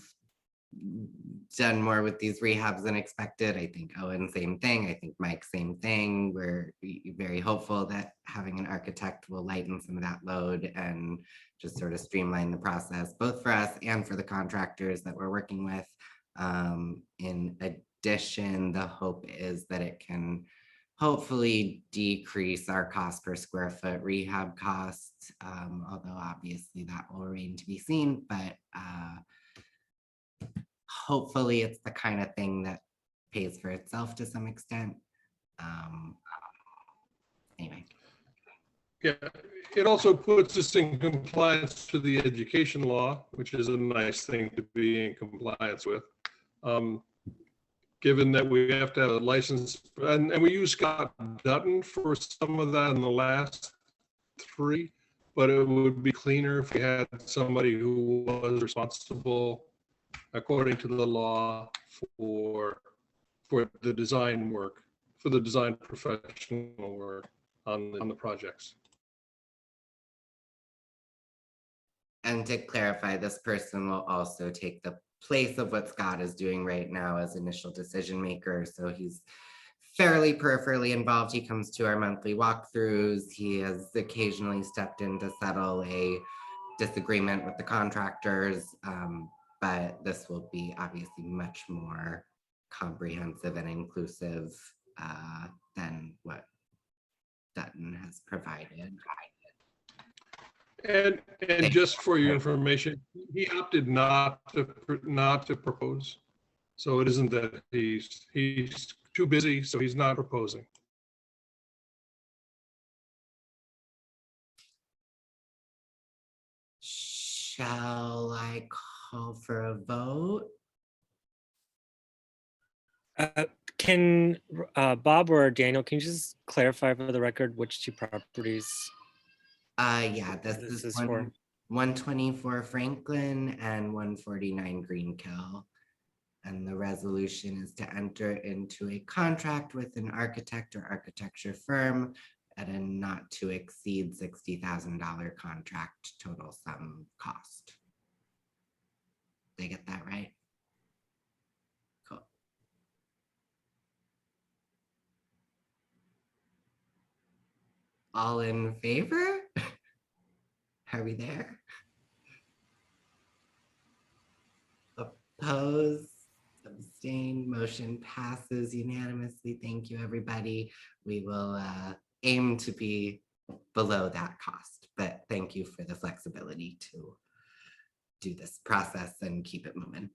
done more with these rehabs than expected. I think Owen, same thing. I think Mike, same thing. We're very hopeful that having an architect will lighten some of that load and just sort of streamline the process, both for us and for the contractors that we're working with. In addition, the hope is that it can hopefully decrease our cost per square foot rehab costs, although obviously that will remain to be seen, but hopefully it's the kind of thing that pays for itself to some extent. Anyway. Yeah, it also puts us in compliance to the education law, which is a nice thing to be in compliance with. Given that we have to have a license, and we use Scott Dutton for some of that in the last 3, but it would be cleaner if we had somebody who was responsible according to the law for the design work, for the design professional work on the projects. And to clarify, this person will also take the place of what Scott is doing right now as initial decision maker. So he's fairly peripherally involved. He comes to our monthly walkthroughs. He has occasionally stepped in to settle a disagreement with the contractors, but this will be obviously much more comprehensive and inclusive than what Dutton has provided. And just for your information, he opted not to propose. So it isn't that he's too busy, so he's not proposing. Shall I call for a vote? Can Bob or Daniel, can you just clarify for the record which 2 properties? Yeah, this This is is for- 124 Franklin and 149 Greenkill. And the resolution is to enter into a contract with an architect or architecture firm at a not to exceed $60,000 contract total sum cost. Did I get that right? Cool. All in favor? Are we there? Opposed? Abstained? Motion passes unanimously. Thank you, everybody. We will aim to be below that cost, but thank you for the flexibility to do this process and keep it moving.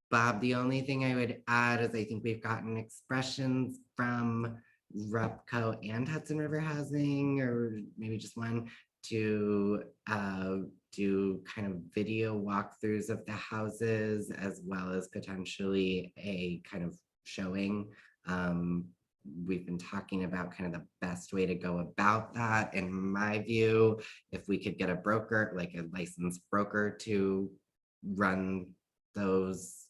Bob, the only thing I would add is I think we've gotten expressions from Rupco and Hudson River Housing, or maybe just one, to do kind of video walkthroughs of the houses, as well as potentially a kind of showing. We've been talking about kind of the best way to go about that. In my view, if we could get a broker, like a licensed broker, to run those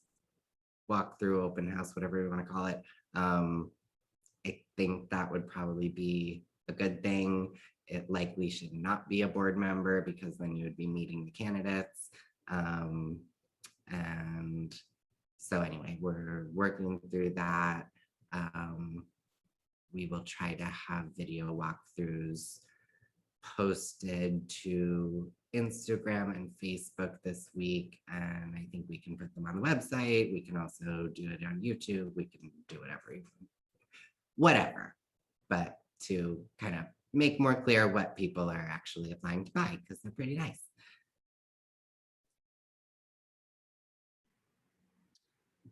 walkthrough, open house, whatever you want to call it, I think that would probably be a good thing. It likely should not be a board member, because then you would be meeting the candidates. And so anyway, we're working through that. We will try to have video walkthroughs posted to Instagram and Facebook this week, and I think we can put them on the website. We can also do it on YouTube. We can do whatever, but to kind of make more clear what people are actually applying to buy, because they're pretty nice.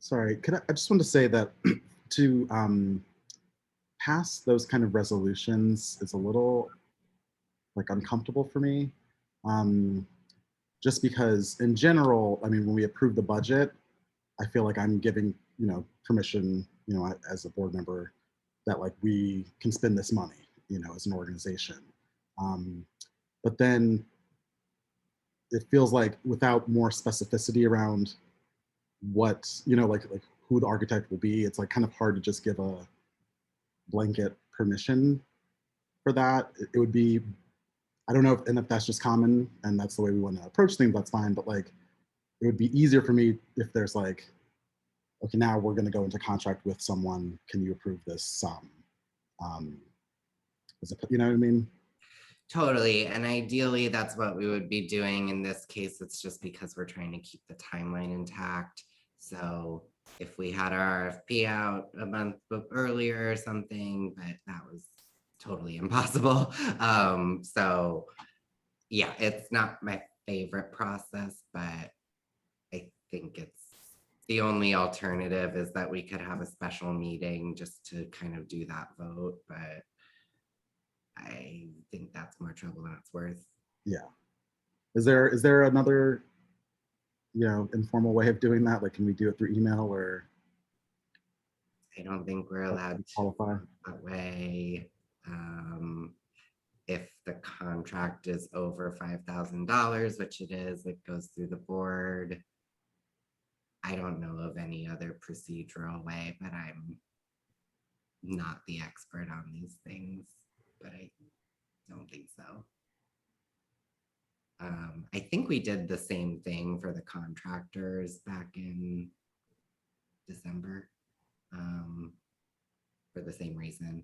Sorry, I just want to say that to pass those kind of resolutions is a little like uncomfortable for me. Just because in general, I mean, when we approve the budget, I feel like I'm giving, permission, as a board member that like we can spend this money, as an organization. But then it feels like without more specificity around what, like who the architect will be, it's like kind of hard to just give a blanket permission for that. It would be, I don't know if that's just common and that's the way we want to approach things, that's fine. But like, it would be easier for me if there's like, okay, now we're going to go into contract with someone. Can you approve this sum? You know what I mean? Totally. And ideally, that's what we would be doing in this case. It's just because we're trying to keep the timeline intact. So if we had our RFP out a month earlier or something, but that was totally impossible. So yeah, it's not my favorite process, but I think it's the only alternative is that we could have a special meeting just to kind of do that vote, but I think that's more trouble than it's worth. Yeah. Is there another, informal way of doing that? Like, can we do it through email or? I don't think we're allowed to qualify that way. If the contract is over $5,000, which it is, it goes through the board. I don't know of any other procedural way, but I'm not the expert on these things, but I don't think so. I think we did the same thing for the contractors back in December for the same reason.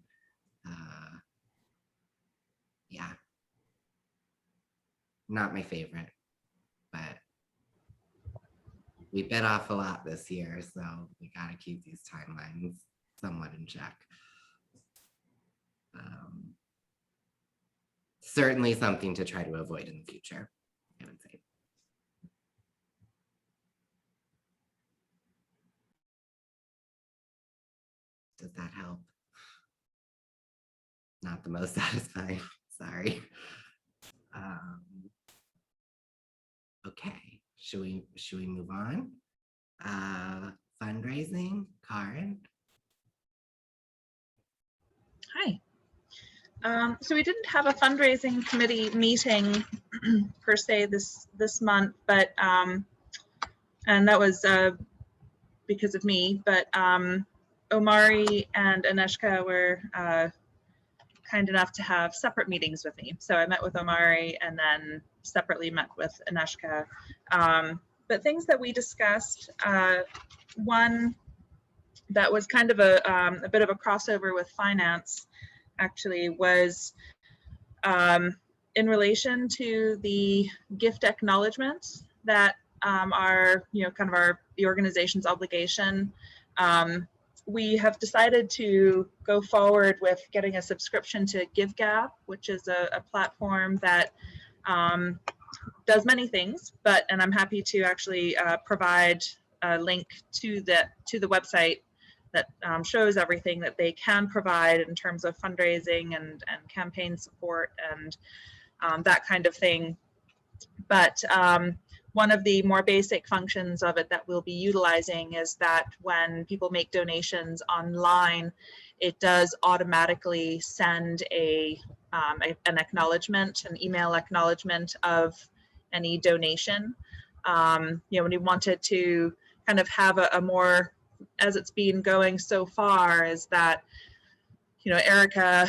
Yeah, not my favorite, but we bit off a lot this year, so we got to keep these timelines somewhat in check. Certainly something to try to avoid in the future, I would say. Does that help? Not the most satisfying, sorry. Okay, should we move on? Fundraising, Karen? Hi. So we didn't have a fundraising committee meeting per se this month, but and that was because of me, but Omari and Aneshka were kind enough to have separate meetings with me. So I met with Omari and then separately met with Aneshka. But things that we discussed, one that was kind of a bit of a crossover with finance actually was in relation to the gift acknowledgements that are, kind of the organization's obligation. We have decided to go forward with getting a subscription to GiveGap, which is a platform that does many things, and I'm happy to actually provide a link to the website that shows everything that they can provide in terms of fundraising and campaign support and that kind of thing. But one of the more basic functions of it that we'll be utilizing is that when people make donations online, it does automatically send an acknowledgement, an email acknowledgement of any donation. When we wanted to kind of have a more, as it's been going so far, is that Erica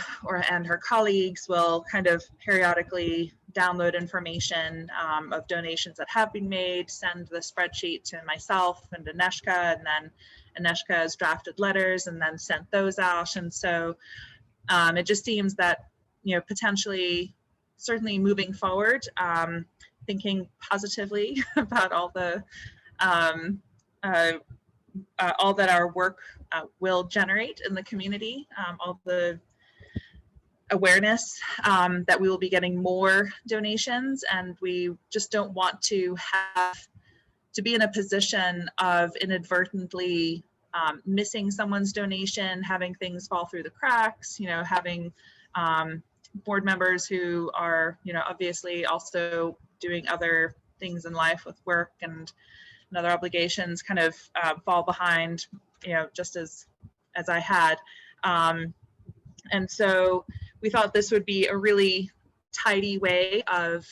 and her colleagues will kind of periodically download information of donations that have been made, send the spreadsheet to myself and Aneshka, and then Aneshka has drafted letters and then sent those out. And so it just seems that potentially certainly moving forward, thinking positively about all the all that our work will generate in the community, all the awareness that we will be getting more donations, and we just don't want to have to be in a position of inadvertently missing someone's donation, having things fall through the cracks, you know, having board members who are, you know, obviously also doing other things in life with work and other obligations kind of fall behind, you know, just as I had. And so we thought this would be a really tidy way of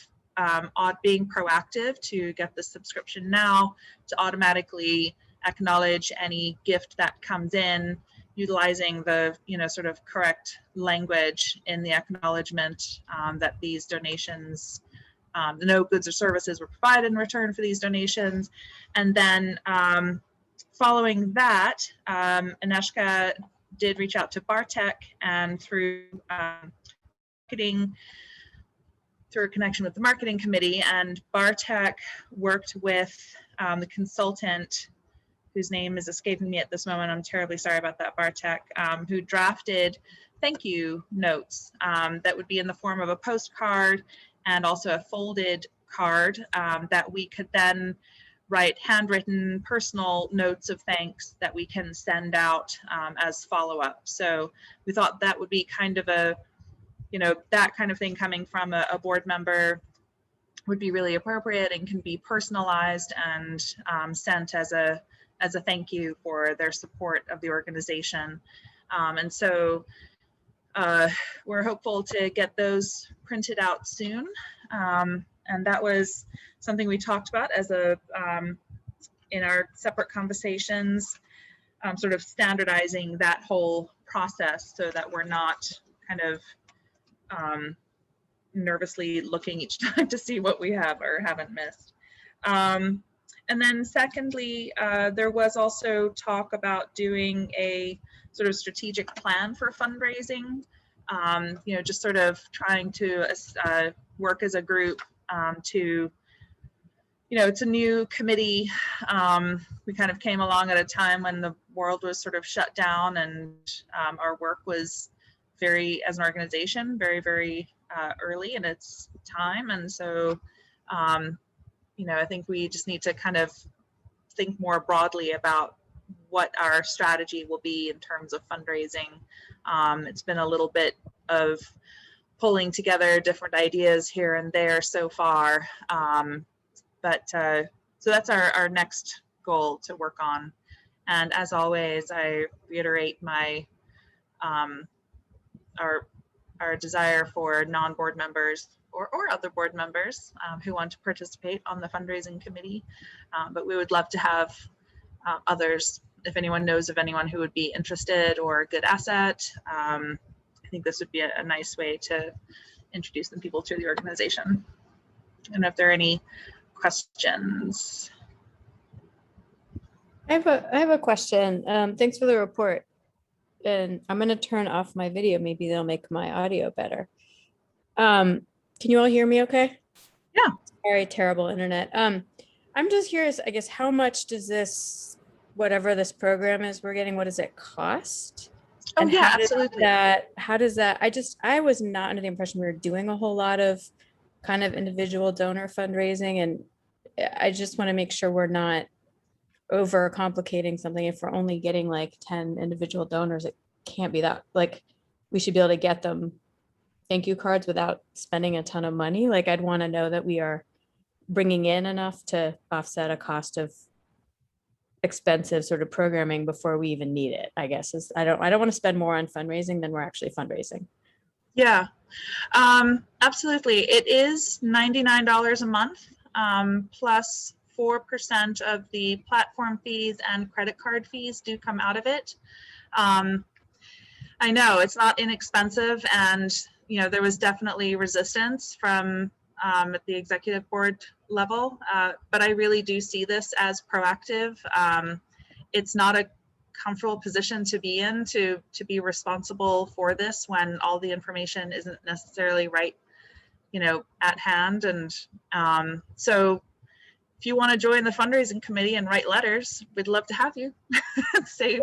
being proactive to get the subscription now, to automatically acknowledge any gift that comes in, utilizing the, you know, sort of correct language in the acknowledgement that these donations, no goods or services were provided in return for these donations. And then following that, Aneshka did reach out to Bartek, and through marketing, through a connection with the marketing committee, and Bartek worked with the consultant whose name is escaping me at this moment. I'm terribly sorry about that, Bartek, who drafted thank you notes that would be in the form of a postcard and also a folded card that we could then write handwritten personal notes of thanks that we can send out as follow-up. So we thought that would be kind of a, you know, that kind of thing coming from a board member would be really appropriate and can be personalized and sent as a thank you for their support of the organization. And so we're hopeful to get those printed out soon. And that was something we talked about as a in our separate conversations, sort of standardizing that whole process so that we're not kind of nervously looking each time to see what we have or haven't missed. And then secondly, there was also talk about doing a sort of strategic plan for fundraising, you know, just sort of trying to work as a group to, you know, it's a new committee. We kind of came along at a time when the world was sort of shut down, and our work was very, as an organization, very, very early in its time. And so, you know, I think we just need to kind of think more broadly about what our strategy will be in terms of fundraising. It's been a little bit of pulling together different ideas here and there so far. So that's our next goal to work on. And as always, I reiterate my our desire for non-board members or other board members who want to participate on the fundraising committee. But we would love to have others, if anyone knows of anyone who would be interested or a good asset. I think this would be a nice way to introduce some people to the organization. I don't know if there are any questions. I have a question. Thanks for the report. And I'm going to turn off my video. Maybe they'll make my audio better. Can you all hear me okay? Yeah. Very terrible internet. I'm just curious, I guess, how much does this, whatever this program is we're getting, what does it cost? Oh, And yeah, how does absolutely. how does that, I was not under the impression we were doing a whole lot of kind of individual donor fundraising. And I just want to make sure we're not over complicating something. If we're only getting like 10 individual donors, it can't be that, like, we should be able to get them thank you cards without spending a ton of money. Like, I'd want to know that we are bringing in enough to offset a cost of expensive sort of programming before we even need it, I guess. I don't want to spend more on fundraising than we're actually fundraising. Yeah, absolutely. It is $99 a month, plus 4% of the platform fees and credit card fees do come out of it. I know it's not inexpensive, and you know, there was definitely resistance from at the executive board level, but I really do see this as proactive. It's not a comfortable position to be in, to be responsible for this when all the information isn't necessarily right, at hand. And so if you want to join the fundraising committee and write letters, we'd love to have you.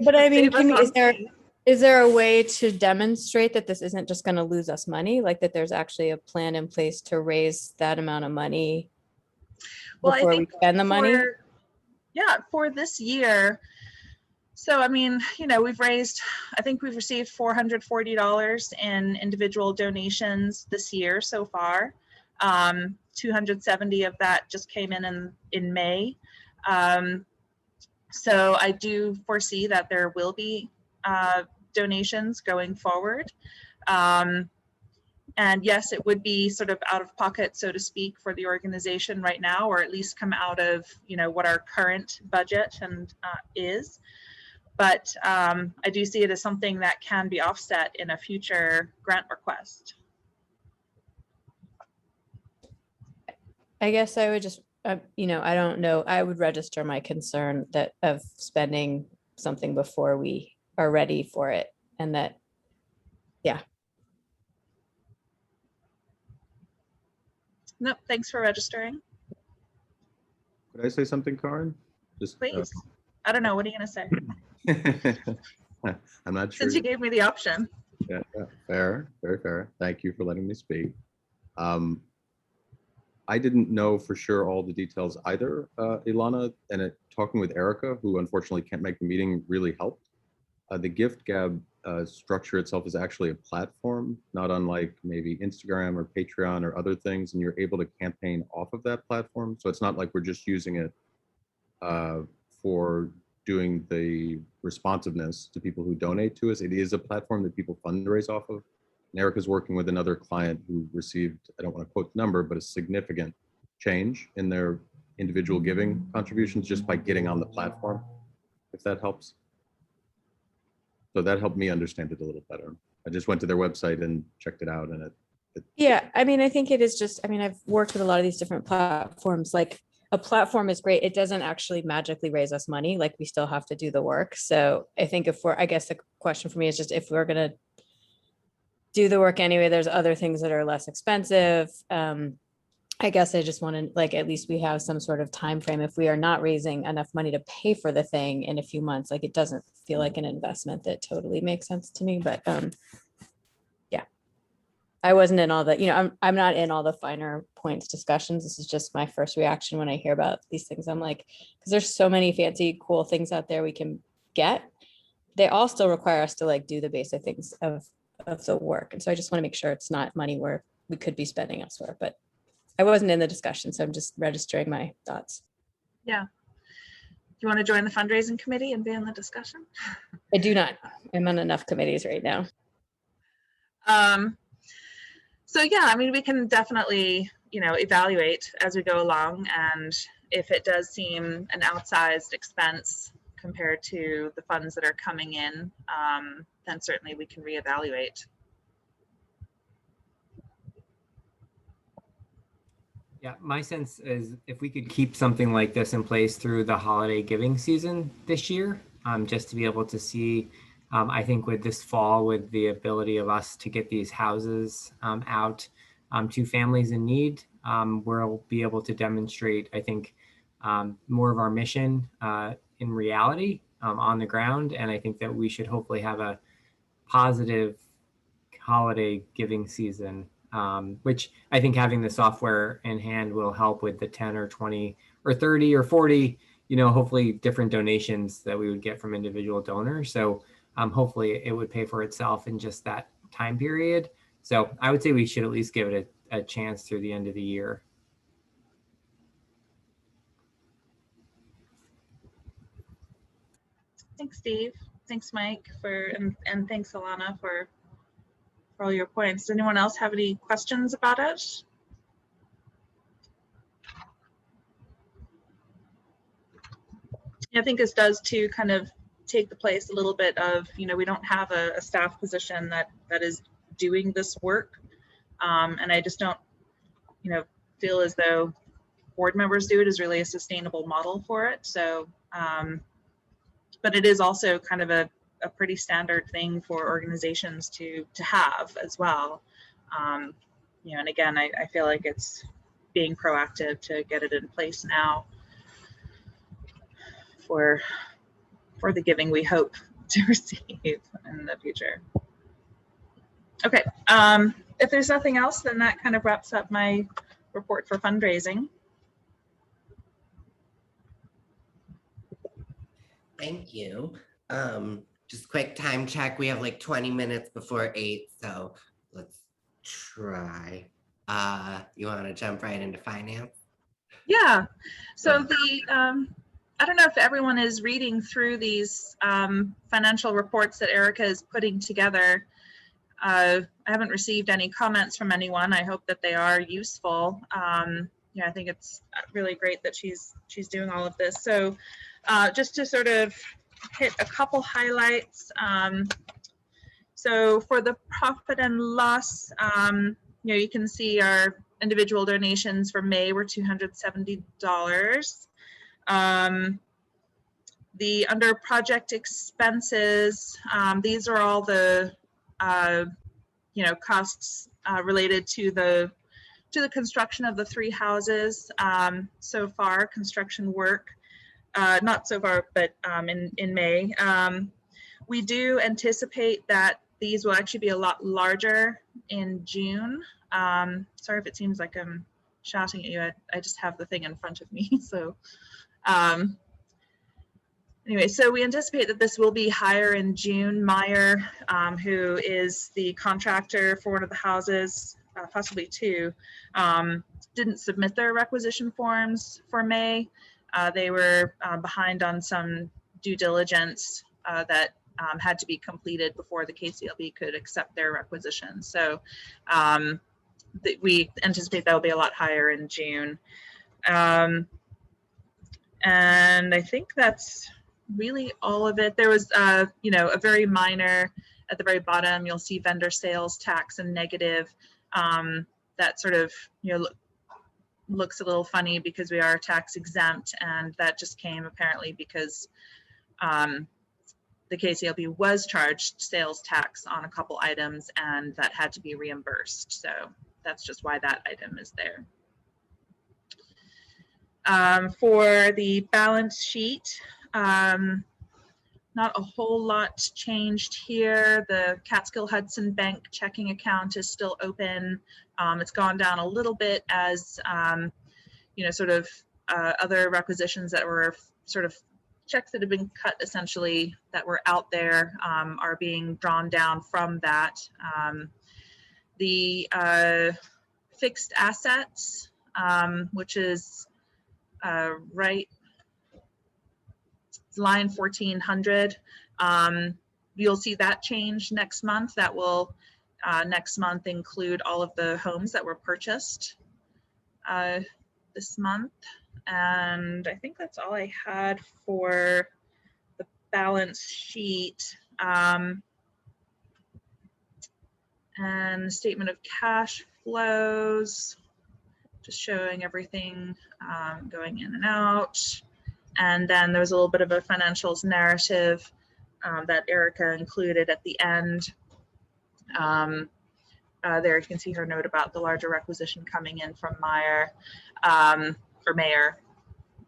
But I mean, save us on fees. is there a way to demonstrate that this isn't just going to lose us money? Like that there's actually a plan in place to raise that amount of money before we spend the money? Yeah, for this year. So, I mean, we've raised, I think we've received $440 in individual donations this year so far. 270 of that just came in May. So I do foresee that there will be donations going forward. And yes, it would be sort of out of pocket, so to speak, for the organization right now, or at least come out of, what our current budget and is. But I do see it as something that can be offset in a future grant request. I guess I would just, I don't know. I would register my concern of spending something before we are ready for it, and that, yeah. Nope, thanks for registering. Could I say something, Karen? Just please. I don't know. What are you going to say? I'm not sure. Since you gave me the option. Yeah, fair, very fair. Thank you for letting me speak. I didn't know for sure all the details either, Ilana, and talking with Erica, who unfortunately can't make the meeting, really helped. The gift gab structure itself is actually a platform, not unlike maybe Instagram or Patreon or other things, and you're able to campaign off of that platform. So it's not like we're just using it for doing the responsiveness to people who donate to us. It is a platform that people fundraise off of. And Erica's working with another client who received, I don't want to quote the number, but a significant change in their individual giving contributions just by getting on the platform, if that helps. So that helped me understand it a little better. I just went to their website and checked it out, and Yeah, I mean, I think it is just, I've worked with a lot of these different platforms. Like a platform is great. It doesn't actually magically raise us money. Like we still have to do the work. So I think I guess the question for me is just if we're going to do the work anyway, there's other things that are less expensive. I guess I just want to, like, at least we have some sort of time frame. If we are not raising enough money to pay for the thing in a few months, like it doesn't feel like an investment that totally makes sense to me. But yeah, I wasn't in all the, I'm not in all the finer points discussions. This is just my first reaction when I hear about these things. I'm like, because there's so many fancy, cool things out there we can get. They all still require us to like do the basic things of the work. And so I just want to make sure it's not money where we could be spending elsewhere, but I wasn't in the discussion, so I'm just registering my thoughts. Yeah. Do you want to join the fundraising committee and be in the discussion? I do not. I'm on enough committees right now. So yeah, we can definitely, evaluate as we go along. And if it does seem an outsized expense compared to the funds that are coming in, then certainly we can reevaluate. Yeah, my sense is if we could keep something like this in place through the holiday giving season this year, just to be able to see, I think with this fall, with the ability of us to get these houses out to families in need, we'll be able to demonstrate, I think, more of our mission in reality on the ground. And I think that we should hopefully have a positive holiday giving season. Which I think having the software in hand will help with the 10 or 20 or 30 or 40, hopefully different donations that we would get from individual donors. So hopefully it would pay for itself in just that time period. So I would say we should at least give it a chance through the end of the year. Thanks, Steve. Thanks, Mike, and thanks, Alana, for all your points. Does anyone else have any questions about it? I think this does too kind of take the place a little bit of, we don't have a staff position that is doing this work. And I just don't, feel as though board members do it is really a sustainable model for it. So, but it is also kind of a pretty standard thing for organizations to have as well. you know, and again, I feel like it's being proactive to get it in place now for the giving we hope to receive in the future. Okay, if there's nothing else, then that kind of wraps up my report for fundraising. Thank you. Just quick time check. We have like 20 minutes before 8, so let's try. You want to jump right into finance? Yeah. So I don't know if everyone is reading through these financial reports that Erica is putting together. I haven't received any comments from anyone. I hope that they are useful. Yeah, I think it's really great that she's doing all of this. So just to sort of hit a couple highlights. So for the profit and loss, you know, you can see our individual donations for May were $270. The under project expenses, these are all the you know, costs related to the construction of the 3 houses so far, construction work. Not so far, but in May. We do anticipate that these will actually be a lot larger in June. Sorry if it seems like I'm shouting at you. I just have the thing in front of me. So anyway, so we anticipate that this will be higher in June. Meyer, who is the contractor for one of the houses, possibly 2, didn't submit their requisition forms for May. They were behind on some due diligence that had to be completed before the KCLB could accept their requisition. So we anticipate that will be a lot higher in June. And I think that's really all of it. There was, you know, a very minor, at the very bottom, you'll see vendor sales tax and negative. That sort of, you know, looks a little funny because we are tax exempt, and that just came apparently because the KCLB was charged sales tax on a couple items and that had to be reimbursed. So that's just why that item is there. For the balance sheet, not a whole lot changed here. The Catskill Hudson Bank checking account is still open. It's gone down a little bit as, you know, sort of other requisitions that were sort of checks that have been cut essentially that were out there are being drawn down from that. The fixed assets, which is right line 1400. You'll see that change next month. That will next month include all of the homes that were purchased this month. And I think that's all I had for the balance sheet. And statement of cash flows, just showing everything going in and out. And then there was a little bit of a financials narrative that Erica included at the end. There you can see her note about the larger requisition coming in from Meyer, or Mayer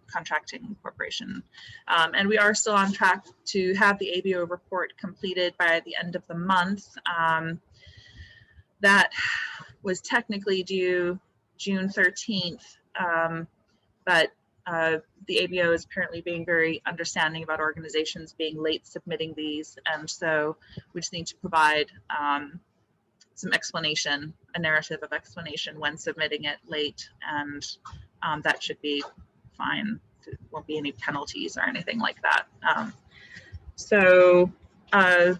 Contracting Corporation. And we are still on track to have the ABO report completed by the end of the month. That was technically due June 13th, but the ABO is apparently being very understanding about organizations being late submitting these. And so we just need to provide some explanation, a narrative of explanation when submitting it late. And that should be fine. There won't be any penalties or anything like that. So I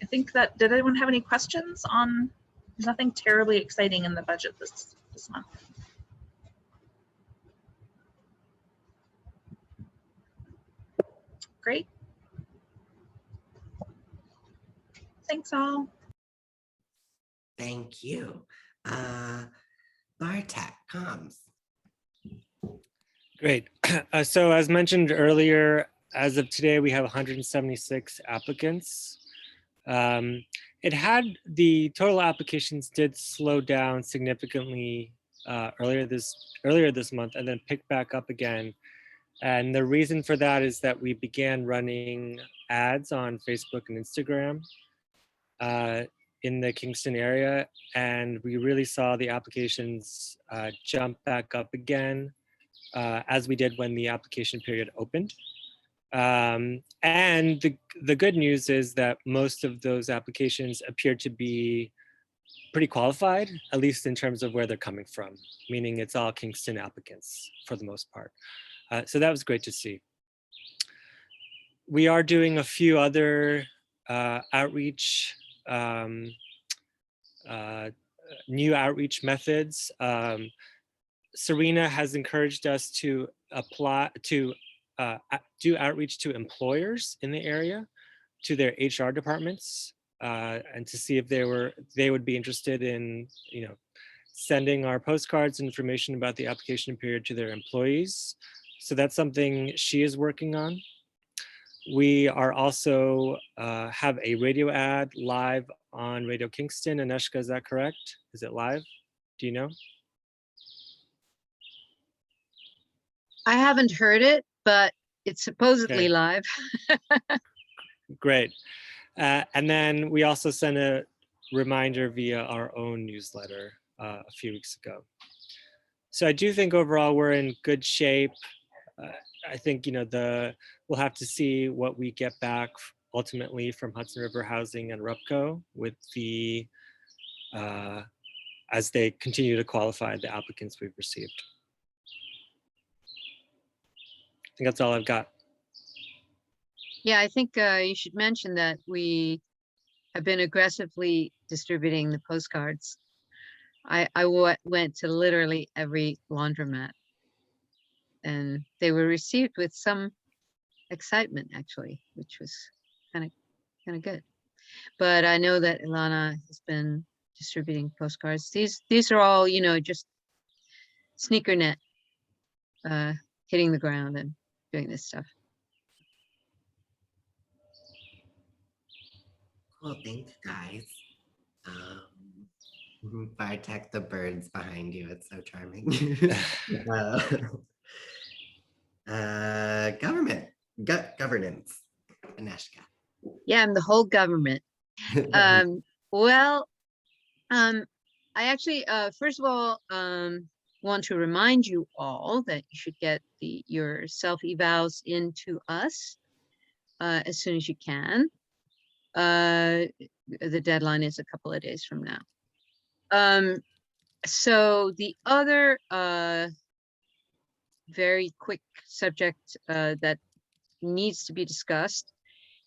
think that, did anyone have any questions on, there's nothing terribly exciting in the budget this month. Great. Thanks all. Thank you. Bartek, comms. Great. So as mentioned earlier, as of today, we have 176 applicants. It had, the total applications did slow down significantly earlier this month and then pick back up again. And the reason for that is that we began running ads on Facebook and Instagram in the Kingston area, and we really saw the applications jump back up again as we did when the application period opened. And the good news is that most of those applications appear to be pretty qualified, at least in terms of where they're coming from, meaning it's all Kingston applicants for the most part. So that was great to see. We are doing a few other outreach, new outreach methods. Serena has encouraged us to apply to do outreach to employers in the area, to their HR departments, and to see if they would be interested in, you know, sending our postcards and information about the application period to their employees. So that's something she is working on. We are also have a radio ad live on Radio Kingston. Aneshka, is that correct? Is it live? Do you know? I haven't heard it, but it's supposedly Okay. live. Great. And then we also sent a reminder via our own newsletter a few weeks ago. So I do think overall we're in good shape. I think, you know, we'll have to see what we get back ultimately from Hudson River Housing and RUPCO with the as they continue to qualify the applicants we've received. I think that's all I've got. Yeah, I think you should mention that we have been aggressively distributing the postcards. I went to literally every laundromat, and they were received with some excitement, actually, which was kind of good. But I know that Ilana has been distributing postcards. These are all, you know, just sneaker net, hitting the ground and doing this stuff. Cool, thanks, guys. Bartek, the birds behind you, it's so charming. Governance, Aneshka. Yeah, I'm the whole government. Well, I actually, first of all, want to remind you all that you should get your self-evals into us as soon as you can. The deadline is a couple of days from now. So the other very quick subject that needs to be discussed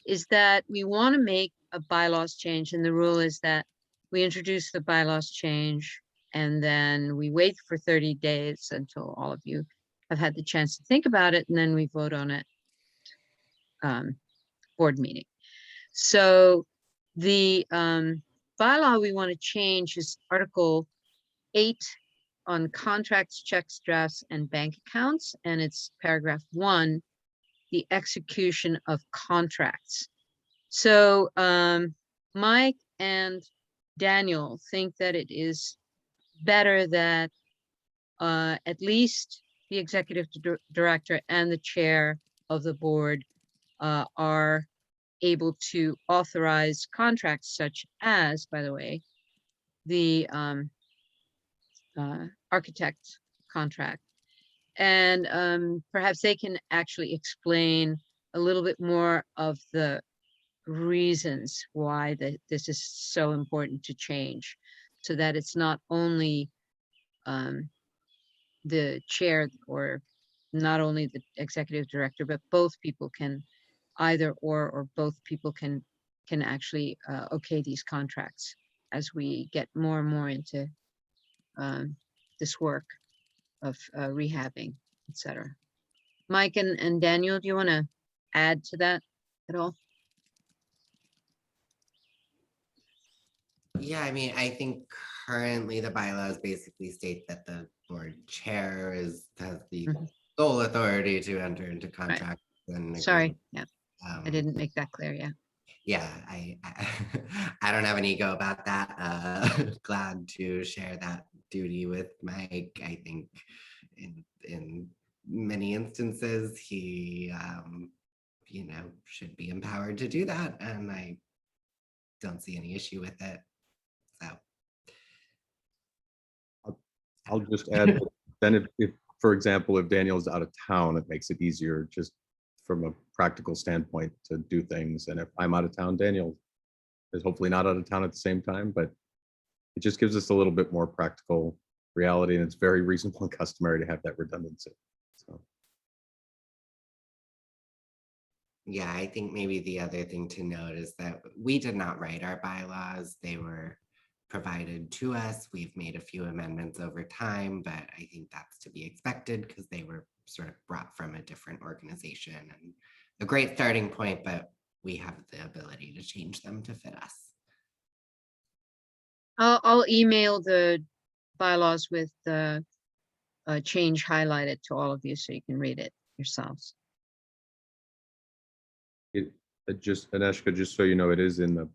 is that we want to make a bylaws change, and the rule is that we introduce the bylaws change and then we wait for 30 days until all of you have had the chance to think about it, and then we vote on it board meeting. So the bylaw we want to change is Article 8 on contracts, checks, drafts, and bank accounts, and it's paragraph 1, the execution of contracts. So Mike and Daniel think that it is better that at least the executive director and the chair of the board are able to authorize contracts such as, by the way, the architect contract. And perhaps they can actually explain a little bit more of the reasons why this is so important to change, so that it's not only the chair or not only the executive director, but both people can either or both people can actually okay these contracts as we get more and more into this work of rehabbing, etc. Mike and Daniel, do you want to add to that at all? Yeah, I mean, I think currently the bylaws basically state that the board chair has the sole authority to enter into contracts. And Sorry, yeah, I didn't make that clear, yeah. yeah, I don't have an ego about that. Glad to share that duty with Mike. I think in many instances, he, should be empowered to do that, and I don't see any issue with it. So. I'll just add, that then if, for example, if Daniel's out of town, it makes it easier just from a practical standpoint to do things. And if I'm out of town, Daniel is hopefully not out of town at the same time, but it just gives us a little bit more practical reality, and it's very reasonable and customary to have that redundancy. So. Yeah, I think maybe the other thing to note is that we did not write our bylaws. They were provided to us. We've made a few amendments over time, but I think that's to be expected because they were sort of brought from a different organization and a great starting point, but we have the ability to change them to fit us. I'll email the bylaws with the change highlighted to all of you so you can read it yourselves. It just, Aneshka, just so you know, it is in the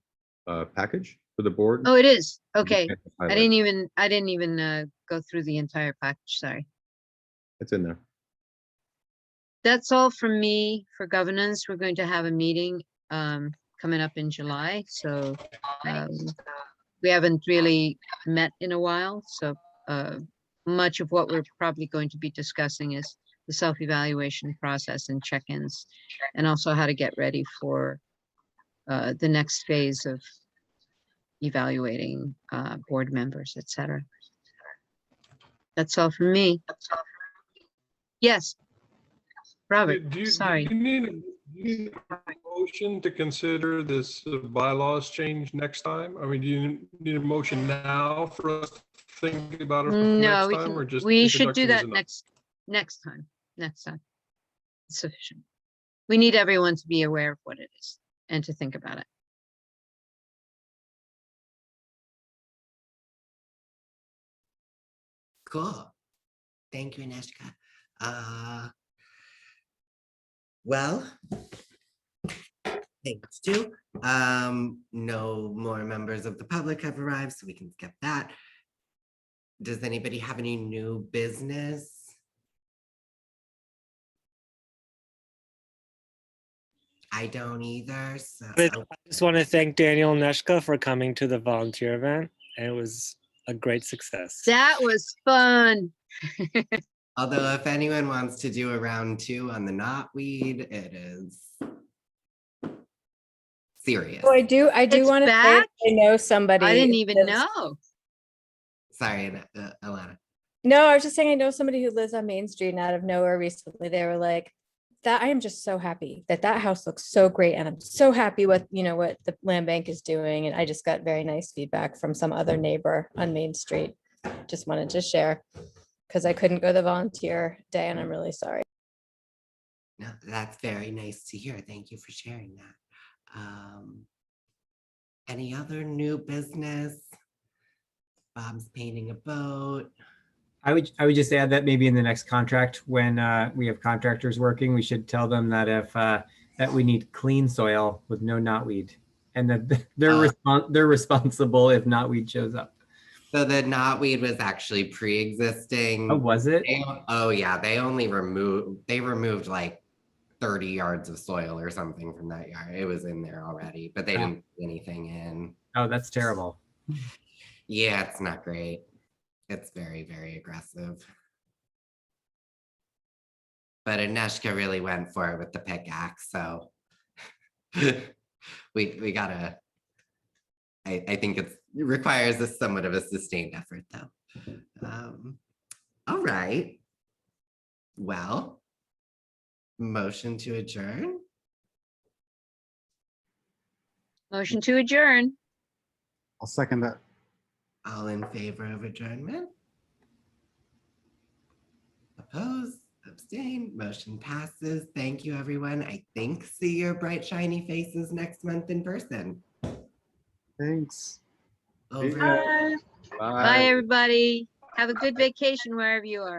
package for the board. Oh, it is. Okay. You can't I highlight didn't even go through the entire package. Sorry. It's in there. That's all from me for governance. We're going to have a meeting coming up in July. So we haven't really met in a while. So much of what we're probably going to be discussing is the self-evaluation process and check-ins, and also how to get ready for the next phase of evaluating board members, etc. That's all from me. Yes. Robert, Do you sorry. need a motion to consider this bylaws change next time? I mean, do you need a motion now for us to think about it for No, next time, or just we should do introduction is that enough? next time. Next time. It's sufficient. We need everyone to be aware of what it is and to think about it. Cool. Thank you, Aneshka. Well, thanks too. No more members of the public have arrived, so we can skip that. Does anybody have any new business? I don't either. So But I just want to thank Daniel and Neshka for coming to the volunteer event. And it was a great success. That was fun. although if anyone wants to do a round 2 on the knotweed, it is serious. Oh, I do It's want to say back? I know somebody. I didn't who even lives- know. Sorry, Alana. No, I was just saying I know somebody who lives on Main Street, and out of nowhere recently they were like, that I am just so happy that house looks so great, and I'm so happy with what the land bank is doing. And I just got very nice feedback from some other neighbor on Main Street. Just wanted to share because I couldn't go the volunteer day, and I'm really sorry. No, that's very nice to hear. Thank you for sharing that. Any other new business? Bob's painting a boat. I would just add that maybe in the next contract, when we have contractors working, we should tell them that if that we need clean soil with no knotweed, and that they're responsible if knotweed shows up. So the knotweed was actually pre-existing. Oh, was it? Oh yeah, they removed like 30 yards of soil or something from that yard. It was in there already, but they didn't put anything in. Oh, that's terrible. Yeah, it's not great. It's very, very aggressive. But Aneshka really went for it with the pickaxe, so we gotta, I think it requires somewhat of a sustained effort though. All right. Well, motion to adjourn. Motion to adjourn. I'll second that. All in favor of adjournment? Opposed, abstain, motion passes. Thank you, everyone. I think see your bright, shiny faces next month in person. Thanks. Over. Bye. Bye, everybody. Have a good vacation wherever you are.